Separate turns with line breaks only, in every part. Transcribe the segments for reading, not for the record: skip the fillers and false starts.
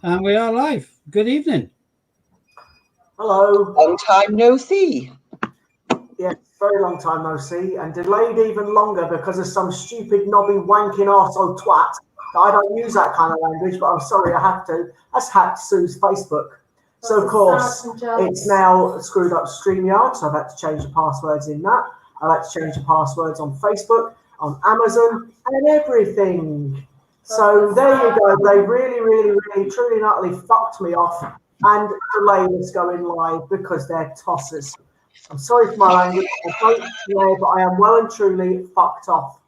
And we are live. Good evening.
Hello.
Long time no see.
Yeah, very long time no see, and delayed even longer because of some stupid knobby wanking arsehole twat. I don't use that kind of language, but I'm sorry I have to. That's hacked Sue's Facebook. So of course it's now screwed up StreamYard, so I've had to change the passwords in that. I've had to change the passwords on Facebook, on Amazon, and everything. So there you go. They really, truly and utterly fucked me off and delayed us going live because they're tossers. I'm sorry for my language, I don't swear, but I am well and truly fucked off.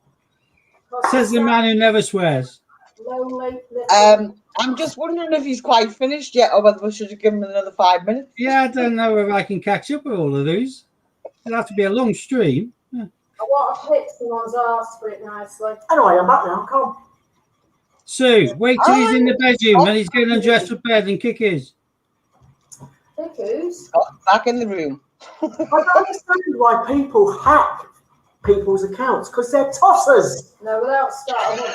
Says the man who never swears.
I'm just wondering if he's quite finished yet, or whether we should give him another 5 minutes.
Yeah, I don't know if I can catch up with all of these. It'll have to be a long stream. Yeah.
I want to hit someone's arse for it nicely.
Anyway, I'm back now. Come on.
Sue, wait till he's in the bedroom and he's getting undressed for bed and kick his.
Kick who's?
Back in the room.
I don't understand why people hack people's accounts because they're tossers.
No, without starting.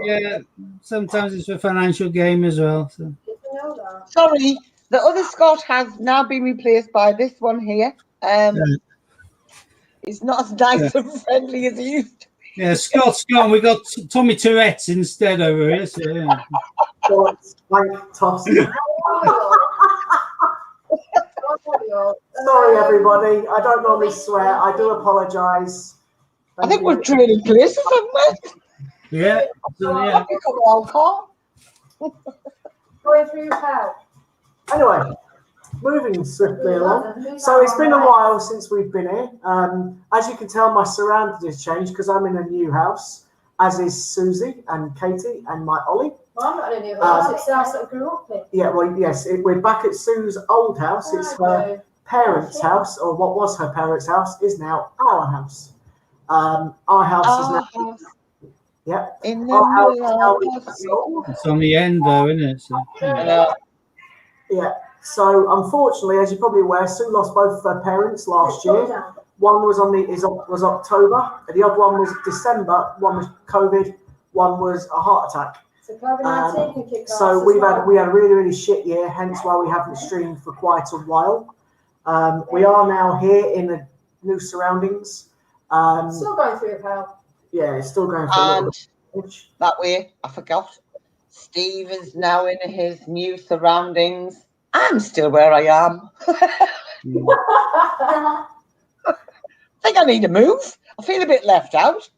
Yeah, sometimes it's a financial game as well. So.
Did you know that?
Sorry, the other Scott has now been replaced by this one here. He's not as nice and friendly as he used to be.
Yeah, Scott's gone. We got Tommy Tourette's instead over here. So, yeah.
Wank tosser. Sorry, everybody. I don't normally swear. I do apologise.
I think we're trading places, haven't we?
Yeah. So, yeah.
Come on, Carl.
Going through your house.
Anyway, moving swiftly along. So it's been a while since we've been here. As you can tell, my surroundings has changed because I'm in a new house, as is Susie and Katie and my Ollie.
Well, I'm not in a new house. It's the house that I grew up in.
Yeah, well, yes, we're back at Sue's old house. It's her parents' house, or what was her parents' house, is now our house. Our house is now. Yeah.
In the
Our house
middle
is now sold.
It's on the end, though, isn't it? So,
Yeah. So unfortunately, as you're probably aware, Sue lost both of her parents last year. One was was October, the other one was December. One was COVID. One was a heart attack.
So COVID-19 can kick
So we had a really shit year. Hence why we haven't streamed for quite a while. We are now here in the new surroundings.
Still going through your pal.
Yeah, it's still going through a little bit.
That way, I forgot. Steve is now in his new surroundings. I'm still where I am. I think I need to move. I feel a bit left out.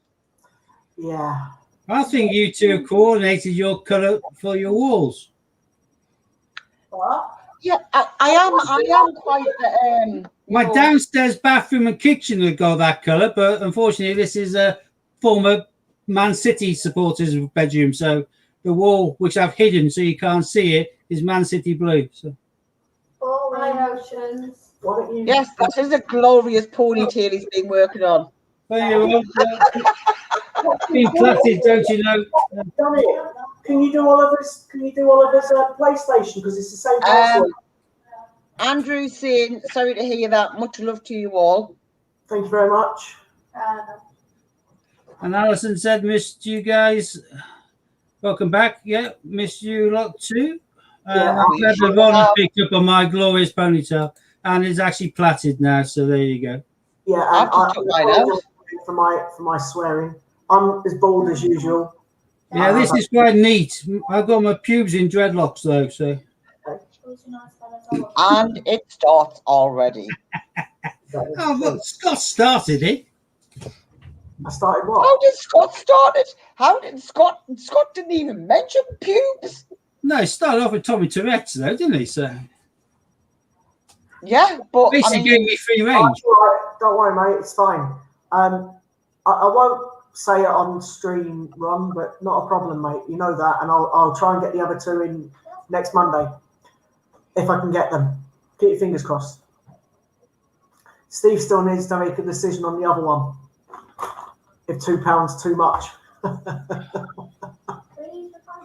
Yeah.
I think you two coordinated your colour for your walls.
What?
Yeah, I am quite.
My downstairs bathroom and kitchen have got that colour, but unfortunately, this is a former Man City supporters' bedroom, so the wall, which I've hidden so you can't see it, is Man City blue. So.
Hi, Oceans.
Why don't you?
Yes, that is a glorious ponytail he's been working on.
Been platted, don't you know?
Done it. Can you do all of us? Can you do all of us PlayStation? Because it's the same password.
Andrew saying, sorry to hear that. Much love to you all.
Thank you very much.
And Alison said, missed you guys. Welcome back. Yeah, missed you lot too. I'm glad Yvonne picked up on my glorious ponytail and is actually plaited now. So there you go.
Yeah,
I took mine out.
For my swearing. I'm as bald as usual.
Yeah, this is quite neat. I've got my pubes in dreadlocks though, so.
And it starts already.
Oh, well, Scott started it.
I started what?
How did Scott start it? How did Scott didn't even mention pubes?
No, he started off with Tommy Tourette's though, didn't he? So
yeah, but
basically gave me free range.
Don't worry, mate. It's fine. I won't say it on stream, Ron, but not a problem, mate. You know that, and I'll try and get the other two in next Monday if I can get them. Keep your fingers crossed. Steve still needs to make a decision on the other one. If £2 too much.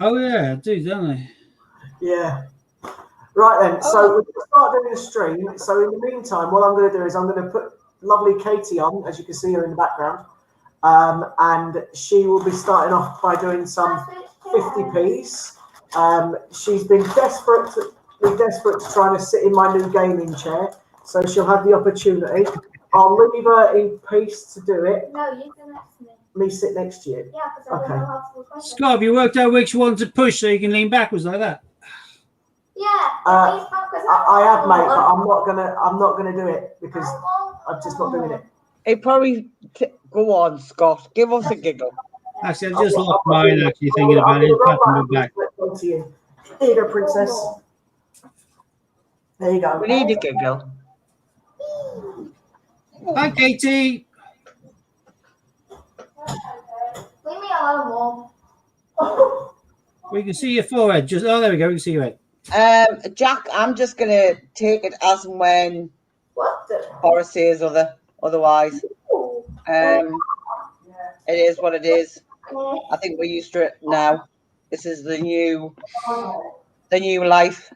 Oh yeah, I do, don't I?
Yeah. Right then, so we're going to start doing a stream. So in the meantime, what I'm going to do is I'm going to put lovely Katie on, as you can see her in the background. And she will be starting off by doing some 50p's. She's been desperate to try to sit in my new gaming chair, so she'll have the opportunity. I'll leave her in peace to do it.
No, you sit next to me.
Me sit next to you.
Yeah, because I don't know how to do questions.
Scott, have you worked out which one to push so you can lean backwards like that?
Yeah.
I have, mate, but I'm not gonna do it because I'm just not doing it.
Hey, probably go on, Scott. Give us a giggle.
Actually, I just lost mine actually thinking about it. Patting my back.
Here you go, princess. There you go.
We need a giggle.
Hi, Katie.
Leave me alone, Mum.
We can see your forehead. Just there we go. We can see your head.
Jack, I'm just gonna take it as and when
What the?
Boris says otherwise.
Ooh.
It is what it is. I think we're used to it now. This is the new life.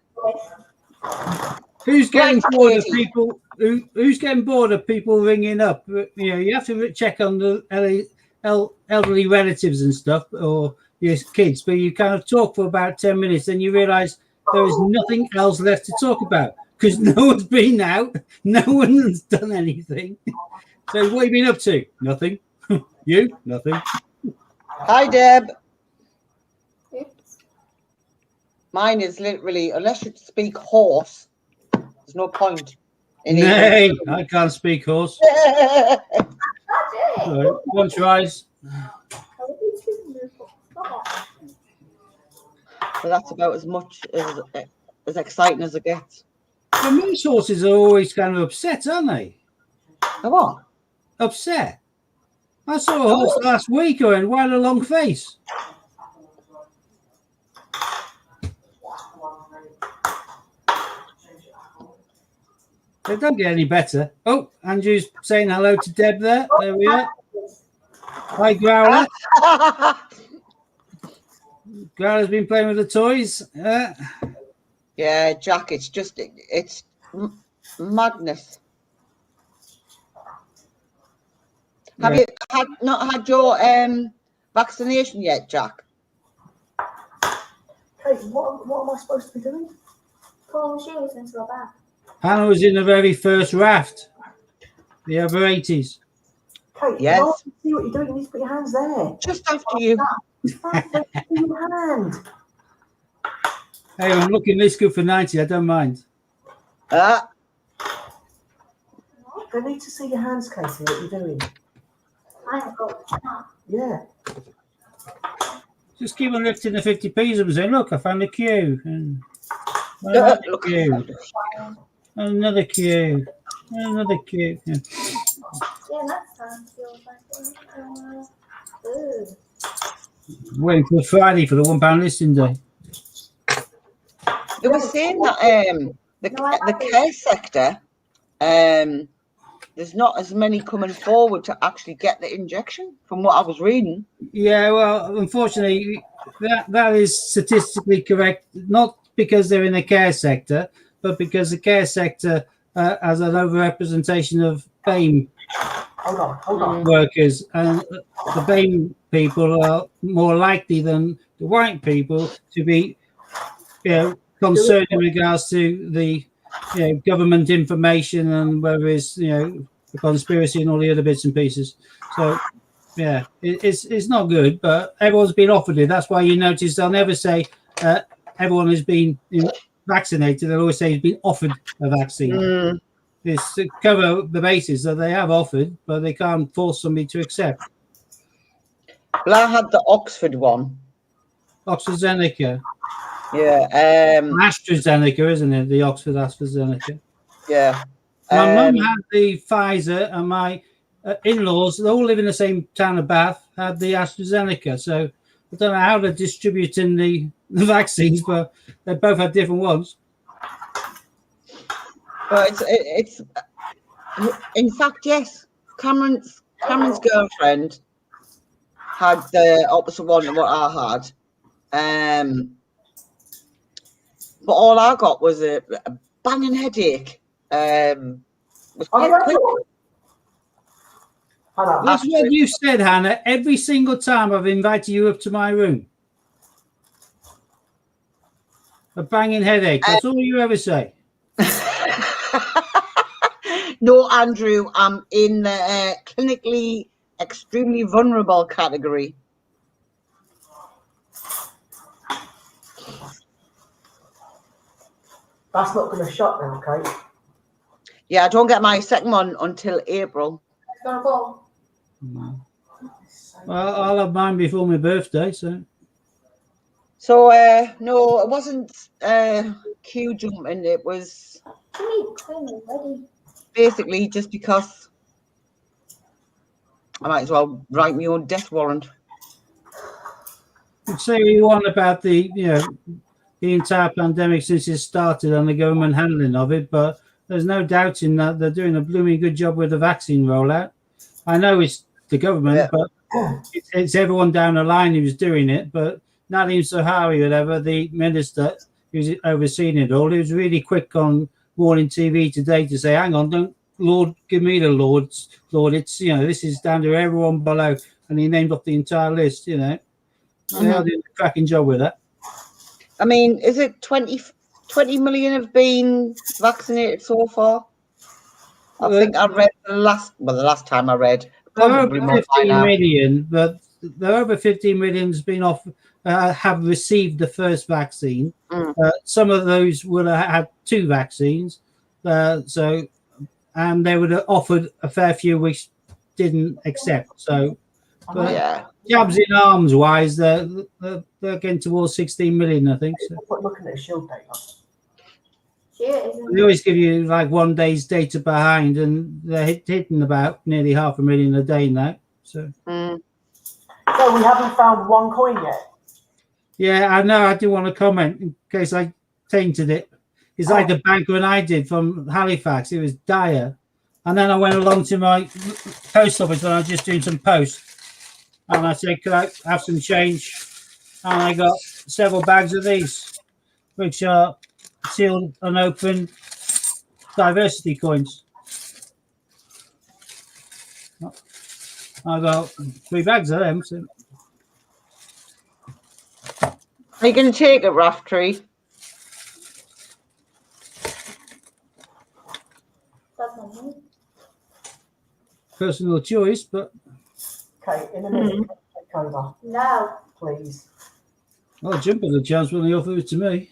Who's getting
Right,
bored of
Katie.
people? Who's getting bored of people ringing up? You know, you have to check on the elderly relatives and stuff, or your kids, but you kind of talk for about 10 minutes, then you realise there is nothing else left to talk about because no one's been out, no one's done anything. So what have you been up to? Nothing. You? Nothing.
Hi, Deb. Mine is literally, unless you speak horse, there's no point in
Nay, I can't speak horse.
it.
That's it.
All right, one tries.
But that's about as much as exciting as it gets.
The moose horses are always kind of upset, aren't they?
Come on.
Upset. I saw a horse last week and why a long face. They don't get any better. Oh, Andrew's saying hello to Deb there. There we are. Hi, Growler. Growler's been playing with the toys.
Yeah, Jack, it's madness. Have you not had your vaccination yet, Jack?
Hey, what am I supposed to be doing?
Pulling shoes into a bag.
Hannah was in the very first raft. The over 80s.
Kate,
Yes.
I can see what you're doing. You need to put your hands there.
Just after you.
Your hand.
Hey, I'm looking this good for 90. I don't mind.
They need to see your hands, Katie, what you're doing.
I have got that.
Yeah.
Just keep on lifting the 50p's and saying, look, I found a queue. And another
Look,
queue. Another queue. Another queue. Yeah.
Yeah, next time feels like it.
Waiting for Friday for the £1 listing day.
they were saying that the care sector, there's not as many coming forward to actually get the injection, from what I was reading.
Yeah, well, unfortunately, that is statistically correct, not because they're in the care sector, but because the care sector has an overrepresentation of BAME
Hold on.
workers, and the BAME people are more likely than the white people to be, concerned in regards to the government information and whether it's the conspiracy and all the other bits and pieces. So yeah, it's not good, but everyone's been offered it. That's why you notice they'll never say everyone has been vaccinated. They'll always say he's been offered a vaccine. It's to cover the basis that they have offered, but they can't force somebody to accept.
Well, I had the Oxford one.
AstraZeneca.
Yeah.
AstraZeneca, isn't it? The Oxford AstraZeneca.
Yeah.
My mum had the Pfizer, and my in-laws, they all live in the same town of Bath, had the AstraZeneca. So I don't know how they're distributing the vaccines, but they both had different ones.
But it's in fact, yes. Cameron's girlfriend had the opposite one of what I had. But all I got was a banging headache. Was quite quick.
That's what you said, Hannah, every single time I've invited you up to my room. A banging headache. That's all you ever say.
No, Andrew, I'm in the clinically extremely vulnerable category.
That's not going to shut now, Kate.
Yeah, I don't get my second one until April.
It's gonna go.
Well, I'll have mine before my birthday, so.
So, no, it wasn't queue jumping. It was
You need clean already.
basically just because I might as well write my own death warrant.
You say what you want about the entire pandemic since it started and the government handling of it, but there's no doubting that they're doing a blooming good job with the vaccine rollout. I know it's the government, but it's everyone down the line who's doing it. But Nadine Sohail, whatever, the minister who's overseeing it all, he was really quick on morning TV today to say, hang on, don't, Lord, give me the Lord, it's, this is down to everyone below. And he named off the entire list, They are doing a cracking job with that.
I mean, is it 20 million have been vaccinated so far? I think I read the last time I read. Probably
over
more
15
by now.
million, but the over 15 million has been have received the first vaccine. Some of those would have had 2 vaccines, and they would have offered a fair few which didn't accept. So, jabs in arms wise, they're getting towards 16 million, I think. So.
Looking at the shield data.
They always give you like 1 day's data behind, and they're hitting about nearly 500,000 a day now. So,
So we haven't found one coin yet.
Yeah, I know. I do want to comment in case I tainted it. It's like the bank when I did from Halifax. It was dire, and then I went along to my post office when I was just doing some post, and I said, "Could I have some change?" And I got several bags of these, which are sealed and open diversity coins. I got 3 bags of them. So.
Are you going to take it, Raftree?
Personal choice, but
Okay, in a minute, take over.
No.
Please.
I'll jump at the chance when they offer it to me.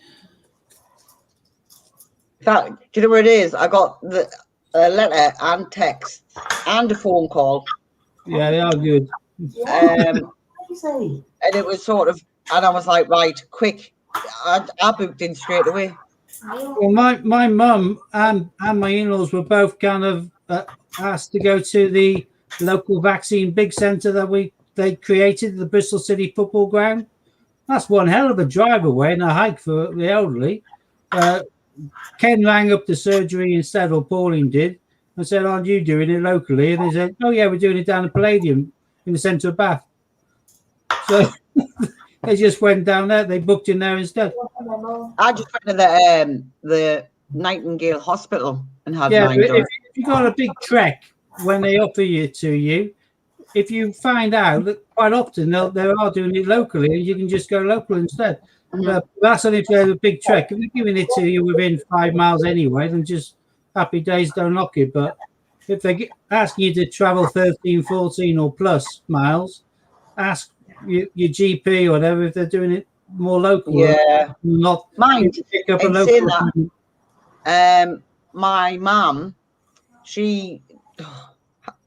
Do you know where it is? I got the letter and text and a phone call.
Yeah, they are good.
Easy.
And it was sort of, and I was like, right, quick. I booked in straight away.
Well, my mum and my in-laws were both kind of asked to go to the local vaccine big centre that they created, the Bristol City football ground. That's one hell of a drive away and a hike for the elderly. Ken rang up the surgery instead, or Pauline did, and said, aren't you doing it locally? And they said, oh yeah, we're doing it down at Palladium in the centre of Bath. So they just went down there. They booked in there instead.
I just went to the Nightingale Hospital and had mine done.
If you got a big trek when they offer it to you, if you find out that quite often they are doing it locally, and you can just go local instead. That's only if they're a big trek. If they're giving it to you within 5 miles anyway, then just happy days, don't knock it. But if they're asking you to travel 13, 14 or plus miles, ask your GP or whatever if they're doing it more local.
Yeah.
Not
mind
pick up a local.
My mum, she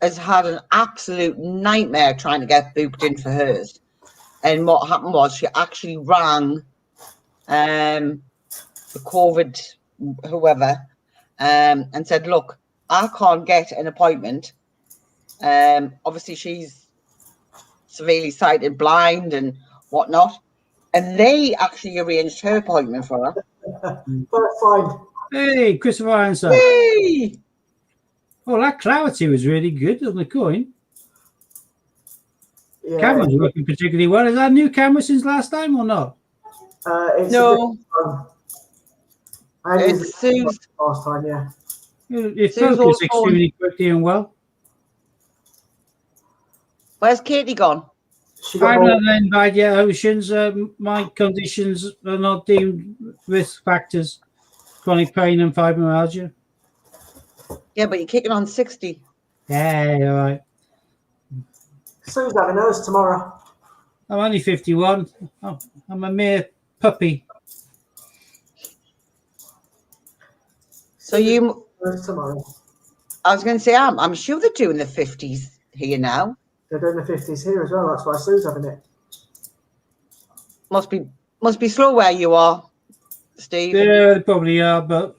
has had an absolute nightmare trying to get booked in for hers. And what happened was she actually rang the COVID whoever and said, look, I can't get an appointment. Obviously she's severely sighted, blind and whatnot. And they actually arranged her appointment for her.
First time.
Hey, Christopher Ironside.
Hey!
Oh, that clarity was really good on the coin.
Yeah.
Camera's working particularly well. Is that a new camera since last time or not?
It's
no.
It's
Sue's
last time, yeah.
It focused extremely quickly and well.
Where's Katie gone?
I'm not then by the oceans. My conditions are not deemed risk factors, chronic pain and fibromyalgia.
Yeah, but you're kicking on 60.
Yeah, all right.
Sue's having hers tomorrow.
I'm only 51. I'm a mere puppy.
So you,
Hers tomorrow.
I was going to say, I'm sure they're doing the 50s here now.
They're doing the 50s here as well. That's why Sue's having it.
Must be slow where you are, Steve.
Yeah, they probably are, but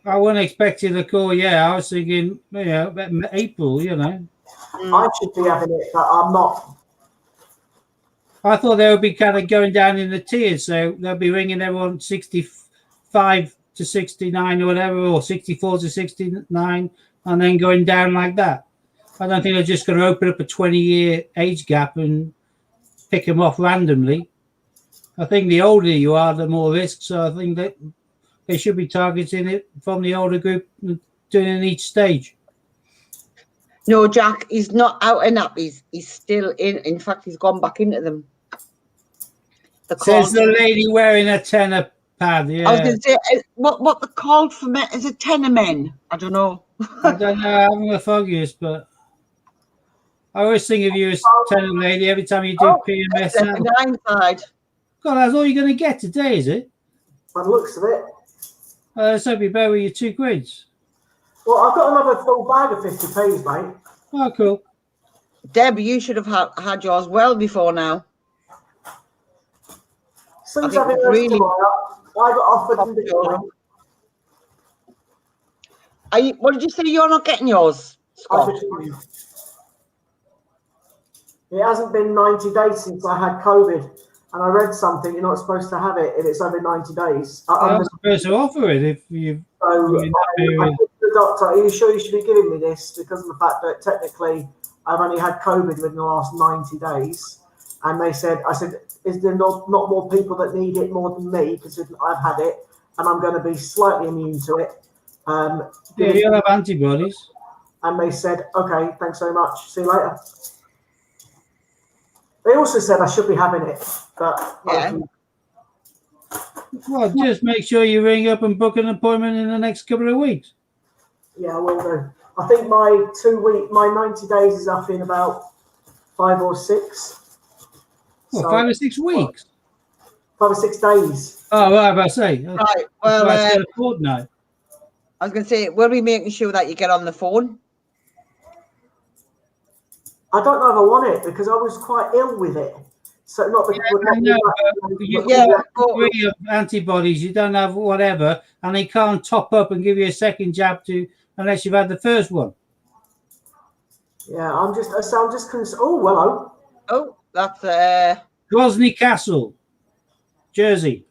I wasn't expecting a call. Yeah, I was thinking, April,
I should be having it, but I'm not.
I thought they would be kind of going down in the tiers, so they'll be ringing everyone 65 to 69 or whatever, or 64 to 69, and then going down like that. I don't think they're just going to open up a 20-year age gap and pick them off randomly. I think the older you are, the more risk. So I think that they should be targeting it from the older group, doing it in each stage.
No, Jack, he's not out and up. He's still in. In fact, he's gone back into them.
Says the lady wearing a tenor pad. Yeah.
I was going to say, what the call for men is a tenor men. I don't know.
I don't know. I'm the foggiest, but I always think of you as tenor lady every time you do PMS.
The hindsight.
God, that's all you're going to get today, is it?
By the looks of it.
Let's hope you bear with your 2 quids.
Well, I've got another full bag of 50p's, mate.
Oh, cool.
Deb, you should have had yours well before now.
Sue's having hers
really-
tomorrow. I got offered in the
What did you say? You're not getting yours, Scott?
It hasn't been 90 days since I had COVID, and I read something. You're not supposed to have it if it's over 90 days.
I'm not supposed to offer it if you.
So I said to the doctor, "Are you sure you should be giving me this?" Because of the fact that technically I've only had COVID within the last 90 days. And I said, is there not more people that need it more than me? Because I've had it and I'm going to be slightly immune to it.
Yeah, you'll have antibodies.
And they said, okay, thanks very much. See you later. They also said I should be having it. But
Yeah.
Well, just make sure you ring up and book an appointment in the next couple of weeks.
Yeah, I will do. I think my 90 days is up in about 5 or 6.
Well,
So-
5 or 6 weeks.
5 or 6 days.
Oh, right, I say.
Right. Well,
I said a fortnight.
I was going to say, we'll be making sure that you get on the phone.
I don't know if I want it because I was quite ill with it. So not because
I know, but you
Yeah,
have degree of antibodies, you don't have whatever, and they can't top up and give you a second jab unless you've had the first one.
Yeah, I'm just oh, hello.
Oh, that's
Grosny Castle, Jersey.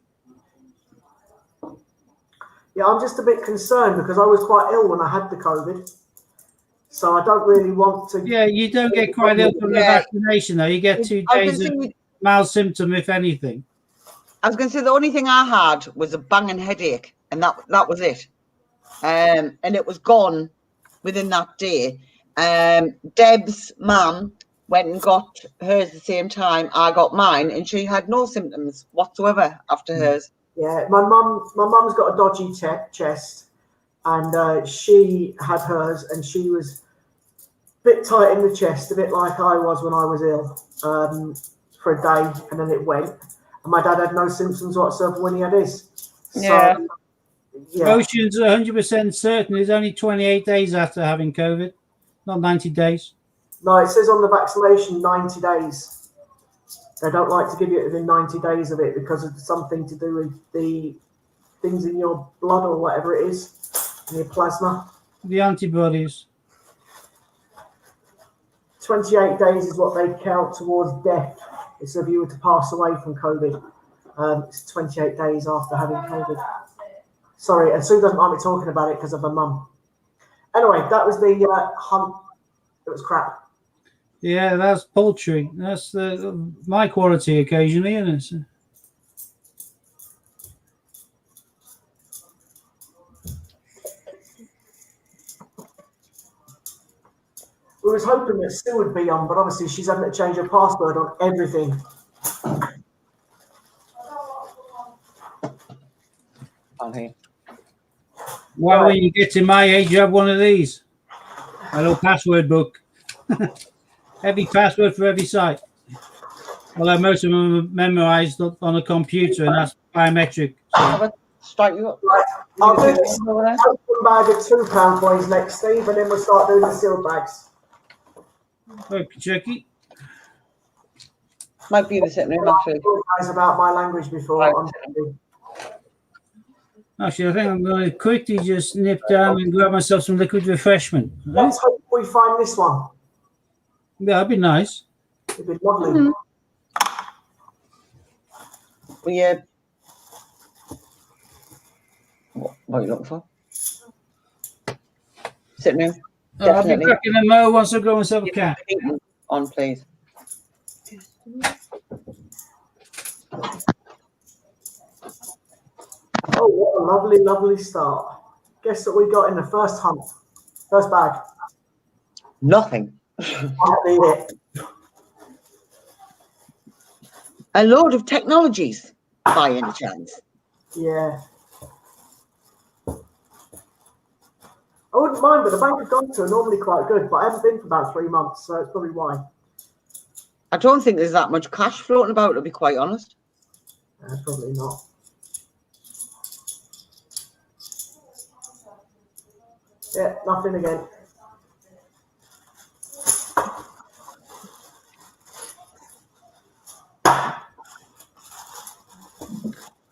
Yeah, I'm just a bit concerned because I was quite ill when I had the COVID. So I don't really want to.
Yeah, you don't get quite ill from the vaccination, though. You get 2 days of mild symptom, if anything.
I was going to say the only thing I had was a banging headache, and that was it. And it was gone within that day. Deb's mum went and got hers the same time I got mine, and she had no symptoms whatsoever after hers.
Yeah, my mum's got a dodgy chest, and she had hers, and she was a bit tight in the chest, a bit like I was when I was ill, for a day, and then it went. And my dad had no symptoms whatsoever when he had his.
Yeah.
So, yeah.
Ocean's 100% certain it's only 28 days after having COVID, not 90 days.
No, it says on the vaccination 90 days. They don't like to give you it within 90 days of it because of something to do with the things in your blood or whatever it is, in your plasma.
The antibodies.
28 days is what they count towards death. It's if you were to pass away from COVID. It's 28 days after having COVID. Sorry, and Sue doesn't like me talking about it because of her mum. Anyway, that was the hunt. It was crap.
Yeah, that's poultry. That's my quality occasionally, isn't it?
We was hoping that Sue would be on, but obviously she's having to change her password on everything.
on here.
Why, when you get to my age, you have one of these. A little password book. Every password for every site. Although most of them are memorized on a computer, and that's biometric. So,
Have a strike you up.
Right, I'll do
You
this
over there?
open bag of £2 coins next, Steve, and then we'll start doing the sealed bags.
okay, Chucky.
Might be in the sitting room, actually.
Guys about my language before.
Right.
Actually, I think I'm going to quickly just nip down and grab myself some liquid refreshment. Right?
Let's hope we find this one.
Yeah, that'd be nice.
It'd be lovely.
Mhm. Well, yeah. What are you looking for? Sitting room.
I'll be
Definitely.
back in a mo once I go myself a cat.
On, please.
Oh, what a lovely, lovely start. Guess what we got in the first hunt? First bag.
Nothing.
Might be it.
A load of technologies, by any chance.
Yeah. I wouldn't mind, but the bank I've gone to are normally quite good, but I haven't been for about 3 months, so it's probably why.
I don't think there's that much cash floating about, to be quite honest.
Probably not. Yeah, nothing again.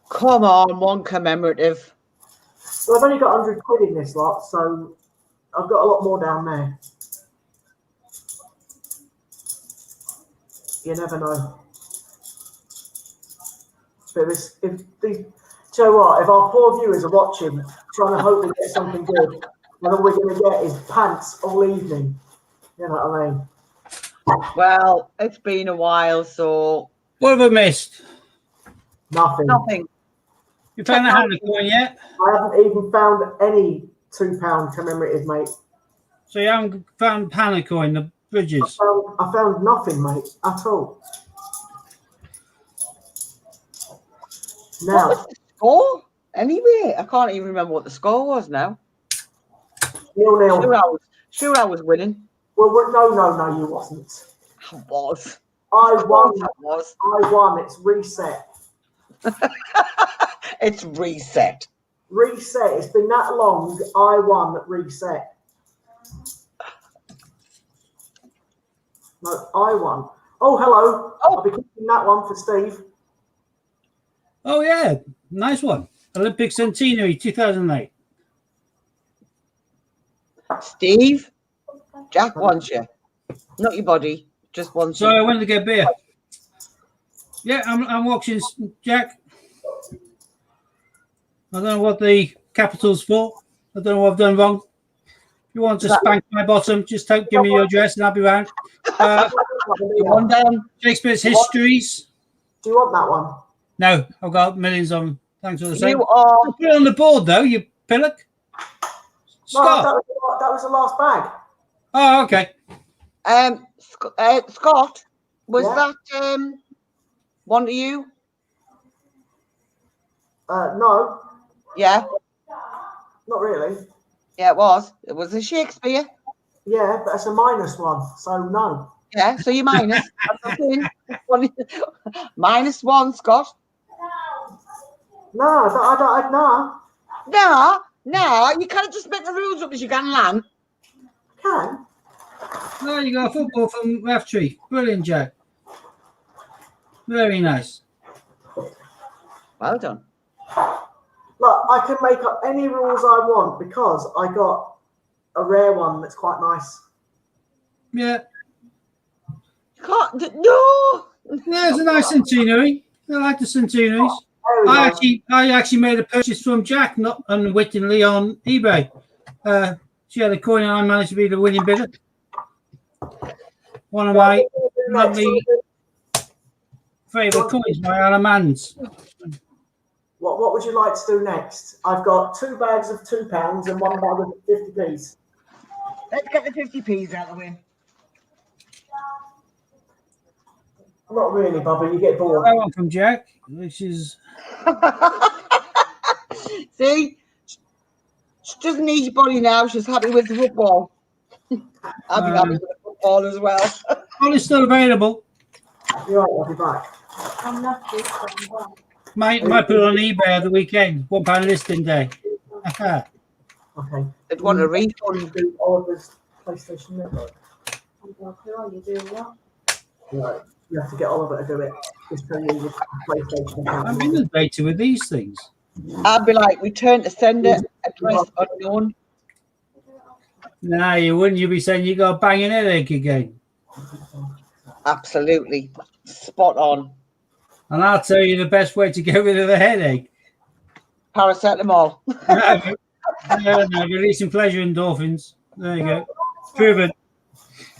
Come on, one commemorative.
Well, I've only got 100 quid in this lot, so I've got a lot more down there. You never know. But if these, do you know what? If our poor viewers are watching, trying to hope we get something good, then all we're going to get is pants all evening. You know what I mean?
Well, it's been a while, so
What have I missed?
Nothing.
nothing.
You found a hand coin yet?
I haven't even found any £2 commemorative, mate.
So you haven't found Panacoin, the bridges?
I found nothing, mate, at all.
What
Now,
was the score? Anyway, I can't even remember what the score was now.
0-0.
Sure, I was winning.
Well, no, you wasn't.
I was.
I won.
I was.
I won. It's reset.
It's reset.
Reset. It's been that long. I won at reset. No, I won. Oh, hello.
Oh.
I'll be keeping that one for Steve.
Oh, yeah. Nice one. Olympic Centenary 2008.
Steve, Jack wants you. Not your body, just wants
Sorry, I
you.
went to get beer. Yeah, I'm watching Jack. I don't know what the capital's for. I don't know what I've done wrong. If you want to spank my bottom, just give me your address and I'll be round.
One down.
Shakespeare's Histories.
Do you want that one?
No, I've got millions of them. Thanks for the same.
You are.
Put it on the board, though, you pillock.
No,
Scott.
that was the last bag.
Oh, okay.
Scott, was
Yeah?
that one to you?
No,
Yeah,
not really.
yeah, it was. It was a Shakespeare.
Yeah, but it's a -1, so no.
Yeah, so you minus. That's okay. -1, Scott.
No, I don't.
No, you can't just make the rules up as you can along.
Can.
There you go. Football from Raftree. Brilliant, Jack. Very nice.
Well done.
Look, I can make up any rules I want because I got a rare one that's quite nice.
Yeah.
You can't. No.
Yeah, it's a nice centenary. I like the centenaries.
There we go.
I actually made a purchase from Jack, not unwittingly, on eBay. She had a coin and I managed to be the winning bidder. One of my lovely favourite coins, my Alamans.
What would you like to do next? I've got 2 bags of £2 and 1 bag of 50p's.
Let's get the 50p's out of the way.
Not really, Bubba. You get bored.
That one from Jack, which is
See, she doesn't need your body now. She's happy with the football. I'll be happy with the football as well.
Well, it's still available.
You're right, I'll be back.
I'm not this one.
Might put it on eBay at the weekend. £1 listing day.
Okay.
I'd want a refund.
Do Oliver's PlayStation Network.
I'm going to you do what?
Right. You have to get Oliver to do it. Just tell you your PlayStation account.
I'm inundated with these things.
I'd be like, return to sender, address unknown.
Nah, you wouldn't. You'd be saying you got a banging headache again.
Absolutely. Spot on.
And I'll tell you the best way to get rid of a headache.
Paracetamol.
No, releasing pleasure endorphins. There you go. Proven.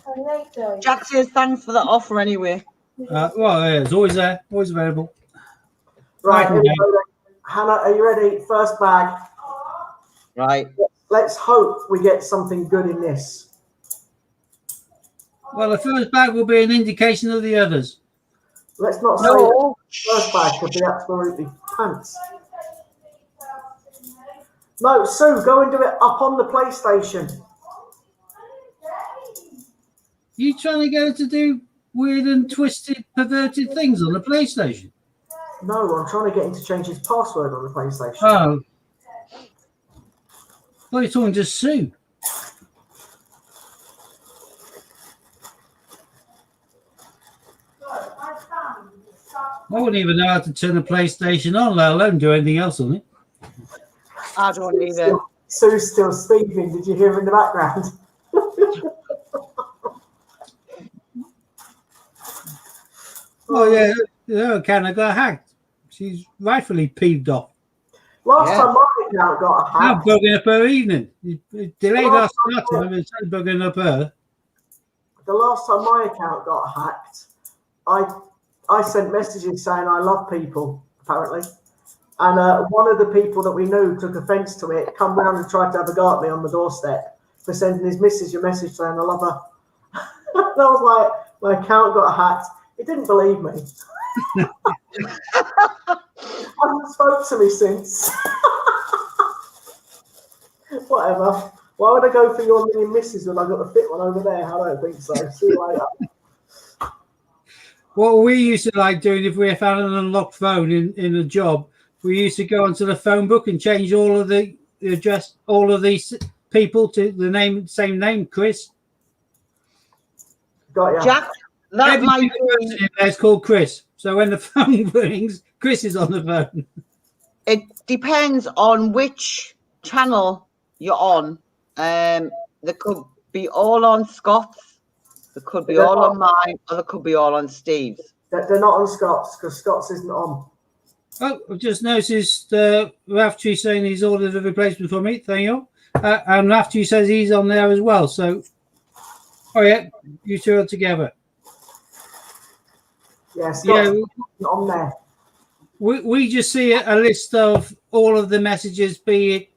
I like those.
Jack says thanks for the offer anyway.
Well, yeah, it's always there, always available.
Right,
Right,
here we go then. Hannah, are you ready? First bag.
Right.
Let's hope we get something good in this.
Well, the first bag will be an indication of the others.
Let's not say that
No.
first bag could be absolutely pants. No, Sue, go and do it up on the PlayStation.
You trying to get her to do weird and twisted, perverted things on the PlayStation?
No, I'm trying to get him to change his password on the PlayStation.
Oh. Well, you're talking to Sue. I wouldn't even know how to turn the PlayStation on, let alone do anything else on it.
I don't either.
Sue's still speaking. Did you hear him in the background?
Oh, yeah, Canada got hacked. She's rightfully peeved off.
Last
Yeah.
time my account got
I'm
hacked,
bugging up her evening. You delayed
Well,
our start time, but it's bugging up her.
the last time my account got hacked, I sent messages saying I love people, apparently. And one of the people that we knew took offence to it, come round and tried to have a go at me on the doorstep for sending his missus a message saying I love her. And I was like, my account got hacked. He didn't believe me. Hasn't spoke to me since. Whatever. Why would I go for your million misses when I got the fit one over there? I don't think so. See you later.
What we used to like doing if we found an unlocked phone in a job, we used to go onto the phone book and change all of the address, all of these people to the same name, Chris.
Got ya.
Jack, that
Every
might
single person
be,
in there is called Chris. So when the phone rings, Chris is on the phone.
it depends on which channel you're on. They could be all on Scott's, they could be all on mine, or they could be all on Steve's.
They're not on Scott's because Scott's isn't on.
Oh, I've just noticed Raftree saying he's ordered a replacement for me. Thank you. And Raftree says he's on there as well. So, oh yeah, you two are together.
Yeah, Scott's
Yeah,
not on there.
we just see a list of all of the messages, be it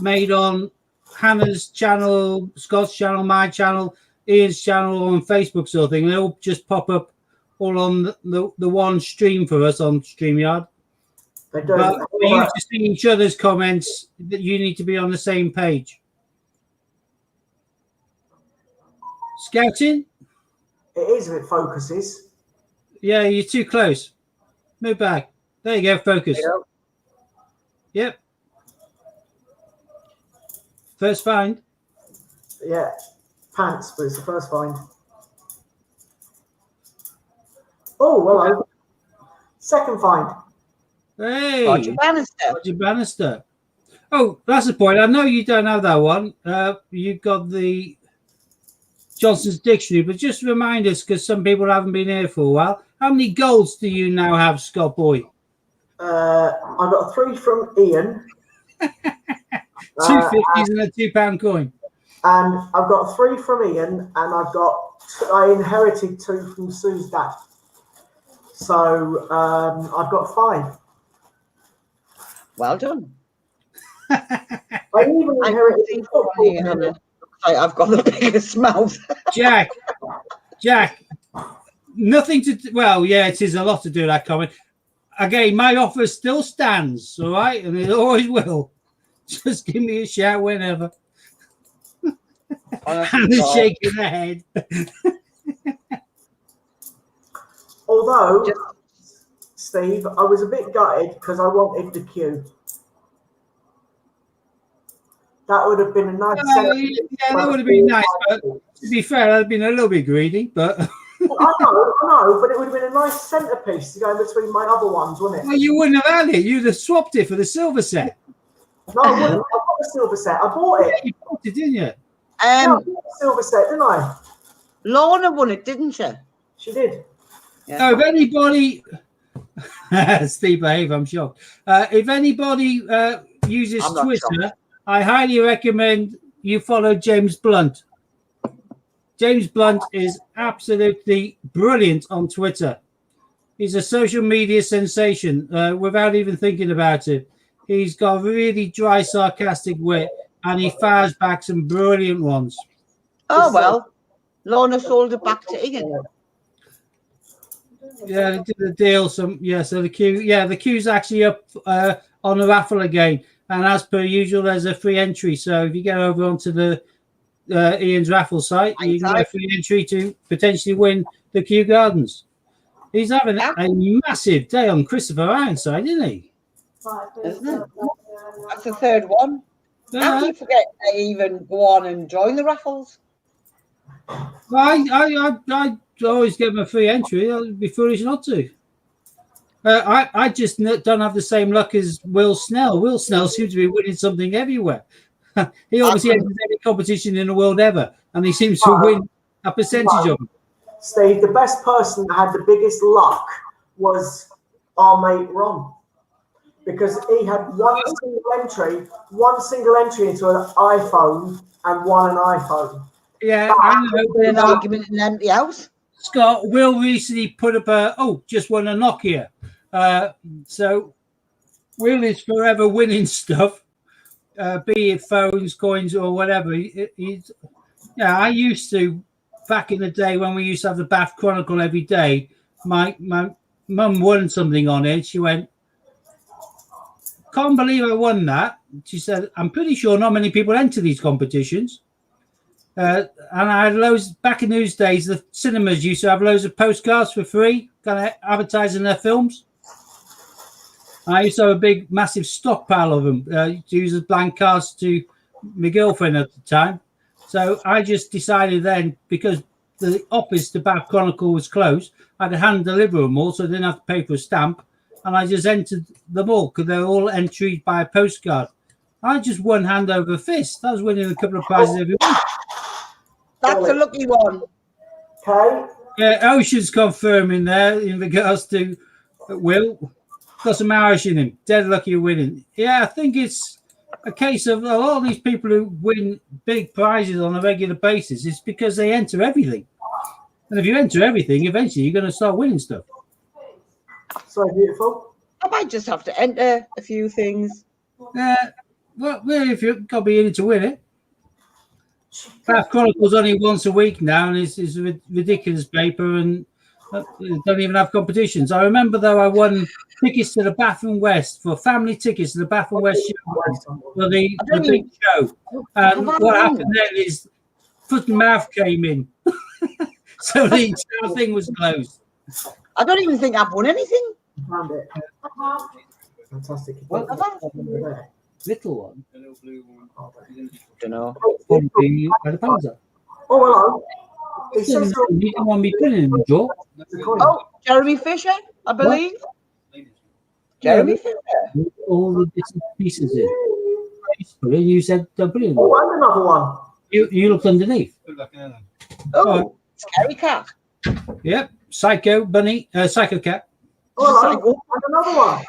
made on Hannah's channel, Scott's channel, my channel, Ian's channel, on Facebook sort of thing. They all just pop up all on the one stream for us on StreamYard.
They do.
But for you to see each other's comments, that you need to be on the same page. Scouting?
It is if it focuses.
Yeah, you're too close. Move back. There you go, focus. Yep. First find.
Yeah, pants, but it's the first find. Oh, hello. Second find.
Hey,
Roger Bannister.
Roger Bannister. Oh, that's the point. I know you don't have that one. You've got the Johnson's Dictionary, but just remind us, because some people haven't been here for a while. How many golds do you now have, Scott Boy?
I got 3 from Ian.
2 50s and a £2 coin.
And I've got 3 from Ian, and I inherited 2 from Sue's dad. So I've got 5.
Well done.
I even inherited football.
I've got the biggest mouth.
Jack, nothing to. Well, yeah, it is a lot to do that comment. again, my offer still stands, all right? And it always will. Just give me a shout whenever. And shaking their head.
Although, Steve, I was a bit gutted because I wanted the queue. That would have been a nice.
Yeah, that would have been nice. But to be fair, I'd have been a little bit greedy. But
I know, but it would have been a nice centerpiece to go in between my other ones, wouldn't it?
well, you wouldn't have had it. You'd have swapped it for the silver set.
No, I wouldn't. I got the silver set. I bought it.
Yeah, you bought it, didn't you?
No, I bought the silver set, didn't I?
Lorna won it, didn't she?
She did.
Yeah.
So if anybody, Steve behave, I'm shocked. If anybody uses
I'm not
Twitter,
shocked.
I highly recommend you follow James Blunt. James Blunt is absolutely brilliant on Twitter. He's a social media sensation without even thinking about it. He's got really dry, sarcastic wit, and he fires back some brilliant ones.
Oh, well. Lorna sold it back to Ian.
Yeah, they did the deal. So the queue's actually up on the raffle again. And as per usual, there's a free entry. So if you get over onto the Ian's raffle site, you can get a free entry to potentially win the Kew Gardens. He's having a massive day on Christopher Ironside, isn't he?
Isn't it? That's the third one. How do you forget they even go on and join the raffles?
I always give him a free entry. I'd be foolish not to. I just don't have the same luck as Will Snell. Will Snell seems to be winning something everywhere. He obviously enters any competition in the world ever, and he seems to win a percentage of them.
Steve, the best person that had the biggest luck was our mate Ron, because he had one single entry into an iPhone and won an iPhone.
Yeah, I know.
An argument in an empty house.
Scott, Will recently put up just won a Nokia. So Will is forever winning stuff, be it phones, coins, or whatever. I used to, back in the day when we used to have the Bath Chronicle every day, my mum won something on it. She went, can't believe I won that. She said, I'm pretty sure not many people enter these competitions. And I had loads back in those days. The cinemas used to have loads of postcards for free, kind of advertising their films. I used to have a big, massive stockpile of them to use as blank cards to my girlfriend at the time. So I just decided then, because the office, the Bath Chronicle, was closed, I had to hand deliver them all, so I didn't have to pay for a stamp. And I just entered them all because they're all entered by a postcard. I just won hand over fist. I was winning a couple of prizes every week.
That's a lucky one.
Okay.
Yeah, Ocean's confirming there in regards to Will. Got some Irish in him. Dead lucky winning. Yeah, I think it's a case of a lot of these people who win big prizes on a regular basis. It's because they enter everything. And if you enter everything, eventually you're going to start winning stuff.
So beautiful.
I might just have to enter a few things.
Well, if you've got to be in it to win it. Bath Chronicle's only once a week now, and it's a ridiculous paper, and don't even have competitions. I remember, though, I won tickets to the Bath and West, for family tickets to the Bath and West show, for the big show. And what happened then is foot and mouth came in. So the entire thing was closed.
I don't even think I've won anything.
Found it. Fantastic.
What? Little one.
Don't know.
Oh, hello. He says
You didn't want me putting in the drawer.
Oh, Jeremy Fisher, I believe. Jeremy Fisher.
All the bits and pieces in. You said don't put it in.
Oh, and another one.
You looked underneath.
Oh, Scary Cat.
Yep. Psycho Bunny, Psycho Cat.
Oh, hello. And another one.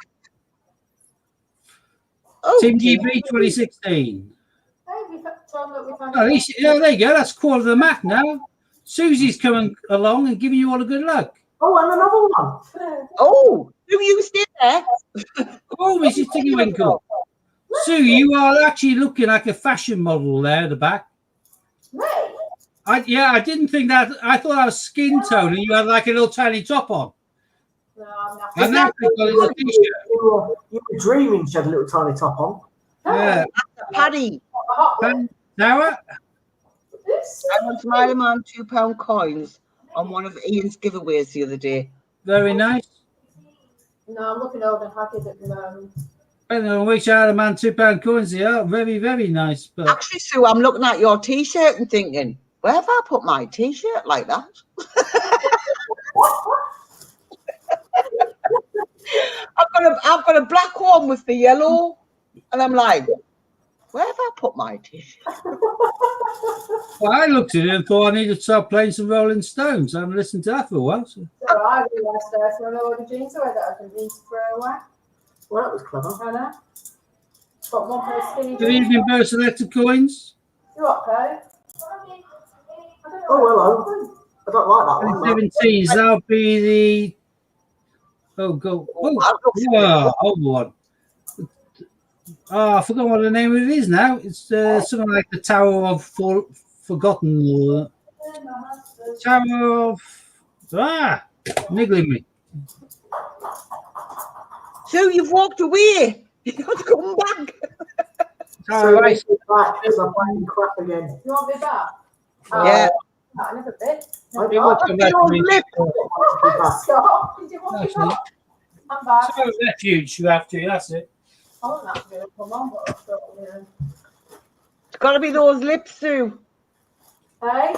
Oh,
Team GB 2016.
Oh,
Oh, yeah, there you go. That's quarter of the map now. Susie's coming along and giving you all the good luck.
Oh, and another one.
Oh, who you still there?
Oh, Mrs. Tiggywinkle. Sue, you are actually looking like a fashion model there at the back.
Me?
I didn't think that. I thought I was skin tone and you had like a little tiny top on.
No, I'm not.
And that's because it's a t-shirt.
You were dreaming she had a little tiny top on.
Yeah.
Paddy,
A hot one.
Tower?
This?
I won Smiley Man £2 coins on one of Ian's giveaways the other day.
Very nice.
No, I'm looking old and haggard at the moment.
I don't know which Iron Man £2 coins they are. Very, very nice. But
Actually, Sue, I'm looking at your T-shirt and thinking, where have I put my T-shirt like that? I've got a black one with the yellow, and I'm like, where have I put my T-shirt?
well, I looked at it and thought I needed to start playing some Rolling Stones. I haven't listened to that for a while. So.
So I realised there for an order jeans away that I can need to throw away.
Well, that was clever.
I know. Got one pair of skinny
Good
jeans.
evening, Burst Electric Coins.
You what, Kate?
Oh, hello. I don't like that one.
2017s, that'll be the. Oh, go. Oh, old one. Oh, I forgot what the name of it is now. It's something like the Tower of Forgotten or Tower of. Niggling me.
Sue, you've walked away. You've got to come back.
Tower of Ice.
Back because I'm playing crap again.
You want me back?
Yeah.
I never bit.
It will come back to me.
Stop. Did you want me
Actually.
back? I'm back.
Tower of Refuge, you have to. That's it.
I want that to come on, but I thought, yeah.
It's got to be those lips, Sue.
Hey?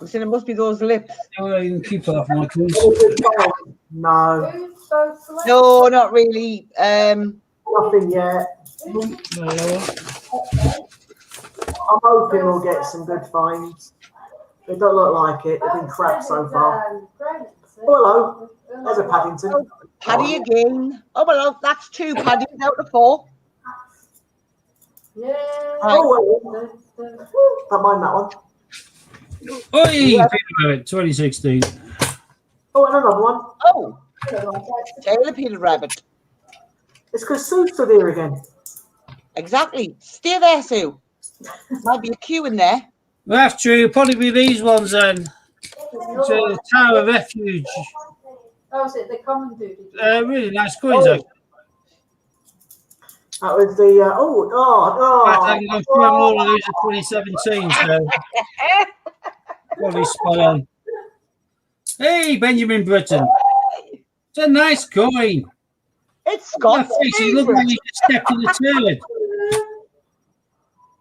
I'm saying it must be those lips.
Oh, you can keep off my clothes.
No,
Who's supposed to win?
No, not really.
nothing yet. I'm hoping we'll get some good finds. They don't look like it. They've been crap so far. Oh, hello. There's a Paddington.
Paddy again. Oh, well, that's 2 Paddies out of 4.
Yeah.
Oh, well. Don't mind that one.
Oi, Peter Rabbit, 2016.
Oh, and another one.
Oh, Taylor Peter Rabbit.
It's because Sue's stood here again.
Exactly. Stay there, Sue. Might be a queue in there.
Well, that's true. It'll probably be these ones then. It's a Tower of Refuge.
Oh, is it the common dude?
Really nice coins, actually.
That was the
I think I'm throwing all of these at 2017, so probably spot on. Hey, Benjamin Britten. It's a nice coin.
It's Scott's
That face, you look like you just stepped in the turd.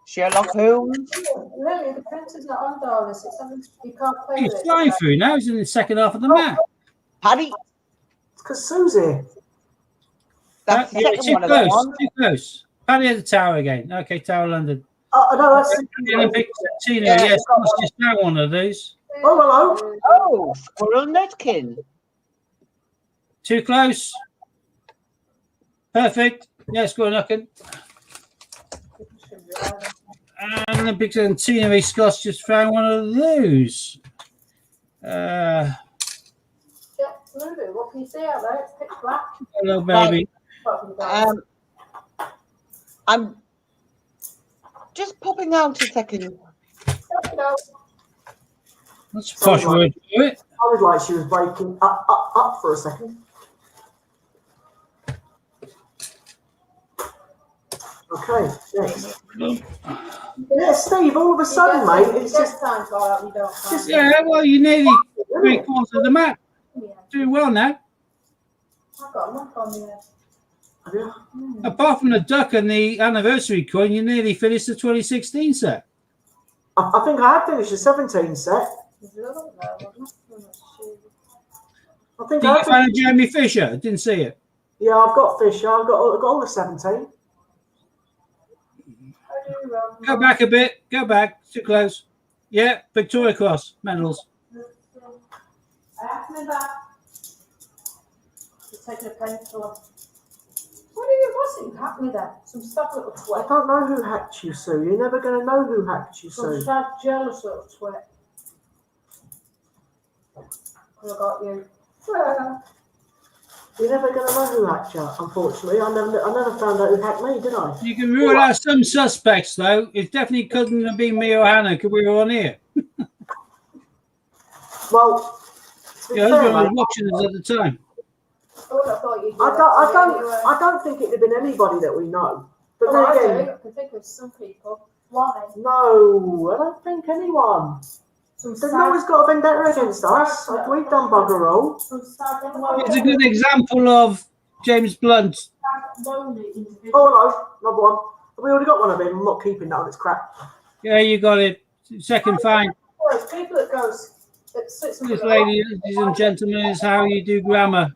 Sherlock Holmes.
Really, the printer's not on, darling. It's something you can't play
He's
with it.
flying through now. He's in the second half of the map.
Paddy.
It's because Sue's here.
That's the
Yeah,
second
too
one of that
close.
one.
Too close. Paddy at the Tower again. Okay, Tower London.
Oh, no, that's.
The Olympic Tina,
Yeah.
yes, it's just now one of these.
Oh, hello.
Oh, Squirrel Nutkin.
Too close. Perfect. Yes, go on, Nucken. And Olympics and Tina Scott's just found one of those.
Yeah, Lulu, what can you see out there? It's pitch black.
Hello, baby.
Apart from the guys.
I'm just popping out a second.
No,
That's a posh word for it.
Sounded like she was breaking up for a second. Okay, next. Yeah, Steve, all of a sudden, mate, it's just.
time go out, you don't find
Yeah, well, you nearly 3/4 of the map.
Yeah,
Doing well now.
I've got a look on the
Have you?
Apart from the duck and the anniversary coin, you nearly finished the 2016 set.
I think I have finished the 17 set.
There's another one there, wasn't there?
I think
Did
I
you
have
find Jeremy Fisher? I didn't see it.
Yeah, I've got Fisher. I've got all the 17.
Go back a bit. Go back. Too close. Yeah, Victoria Cross medals.
Coming back. Just taking a painkiller. What's it happening there? Some stuff little
I
twit.
don't know who hacked you, Sue. You're never going to know who hacked you,
Some
Sue.
sad, jealous little twit. I got you.
You're never going to know who hacked you, unfortunately. I never found out who hacked me, did I?
You can rule out some suspects, though. It definitely couldn't have been me or Hannah because we were on here.
Well, to be
Your
fair,
husband was
mate,
watching us at the time.
would have thought you'd do
I
that
don't,
anyway.
I don't think it'd have been anybody that we know. But
Well, I
then
do.
again,
I can think of some people. Why?
no, I don't think anyone.
Some
They've always got a vendetta against us.
sad-
We've done bugger all.
Some sad,
It's a good example of James Blunt.
lonely individuals.
Oh, hello, another one. We already got one of them. I'm not keeping that on. It's crap.
Yeah, you got it. Second fine.
Boys, people that that sits
This, ladies and gentlemen, is how you do grammar.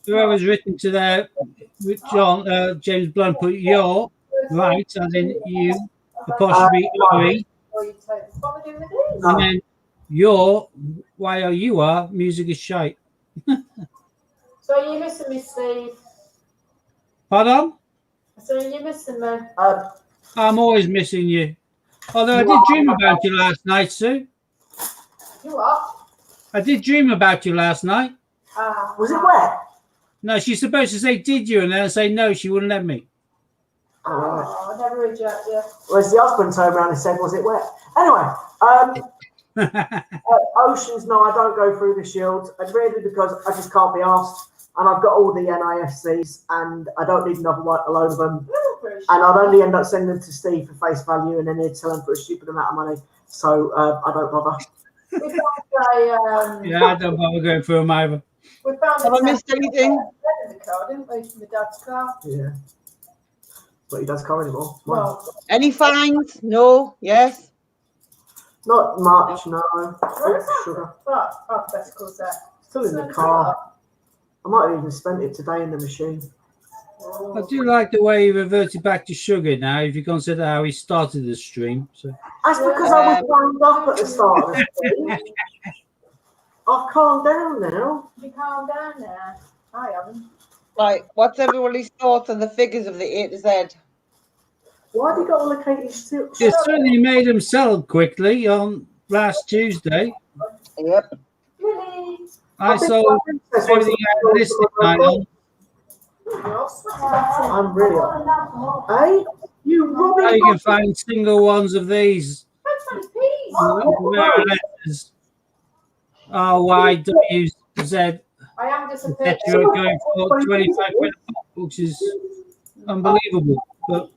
Whoever's written to their James Blunt put your right, as in you, apostrophe re,
What are we doing with these?
No.
and then your, you are, music is shite.
So are you missing me, Steve?
Pardon?
So are you missing me?
I'm always missing you. Although I did dream about you last night, Sue.
You what?
I did dream about you last night.
Was it wet?
No, she's supposed to say, did you? And then I say, no, she wouldn't let me.
Alright.
Oh, I never reject you.
Whereas the husband turned around and said, was it wet? Anyway, Oceans, no, I don't go through the Shield. And really because I just can't be asked. And I've got all the NIFCs and I don't need another one, a load of them. And I'd only end up sending them to Steve for face value and then he'd tell him for a stupid amount of money. So I don't bother.
We found a,
Yeah, I don't bother going through them either.
we found
Have I missed anything?
in the car, didn't we? From the dad's car.
Yeah. But he does car anymore.
Well,
Any fines? No? Yes?
Not much, no.
where is
Oops,
that?
sugar.
But alphabetical's there.
Still in the car. I might have even spent it today in the machine.
I do like the way he reverted back to sugar now, if you consider how he started the stream. So
That's because I was wound up at the start of the stream. I've calmed down now.
You calm down there. I haven't.
Right, what's everybody's thoughts on the figures of the A to Z?
Why have you got all the Katie still?
it certainly made him sell quickly on last Tuesday.
Yep.
Really?
I sold everything I had listed night on.
You're sweating.
I'm really Hey, you
Now
Robin.
you can find single ones of these.
20p.
Letters RYWZ,
I am disappointed.
etc. going for 25 quid a pop, which is unbelievable, but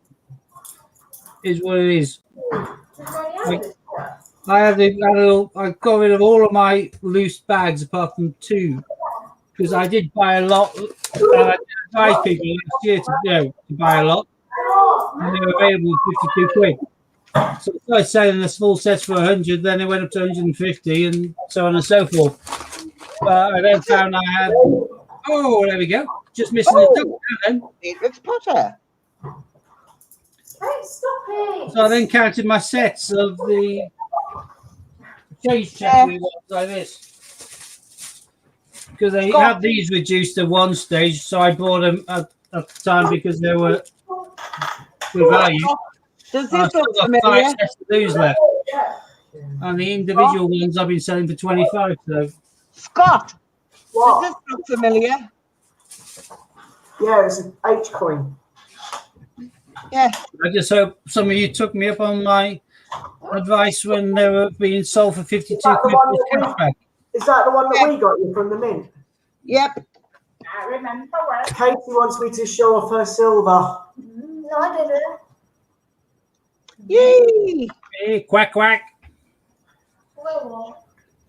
is what it is. I got rid of all of my loose bags apart from two, because I did buy a lot. I advised people last year to buy a lot, and they were available for 52 quid. So I started selling the full sets for 100, then it went up to 150, and so on and so forth. But I then found I had, oh, there we go, just missing the double then.
David Potter.
Hey, stop it.
So I then counted my sets of the change check ones like this. Because they had these reduced at one stage, so I bought them at the time because they were good value.
Does
I
this
still
look
got
familiar?
5 sets of those left. And the individual ones I've been selling for 25. So
Scott, does
What?
this look familiar?
Yeah, it's an H coin.
Yeah.
I just hope some of you took me up on my advice when they were being sold for 52 quid plus cashback.
Is that the one that we got you from the mint?
Yep.
I remember when.
Katie wants me to show off her silver.
No, I didn't.
Yay.
Hey, quack, quack.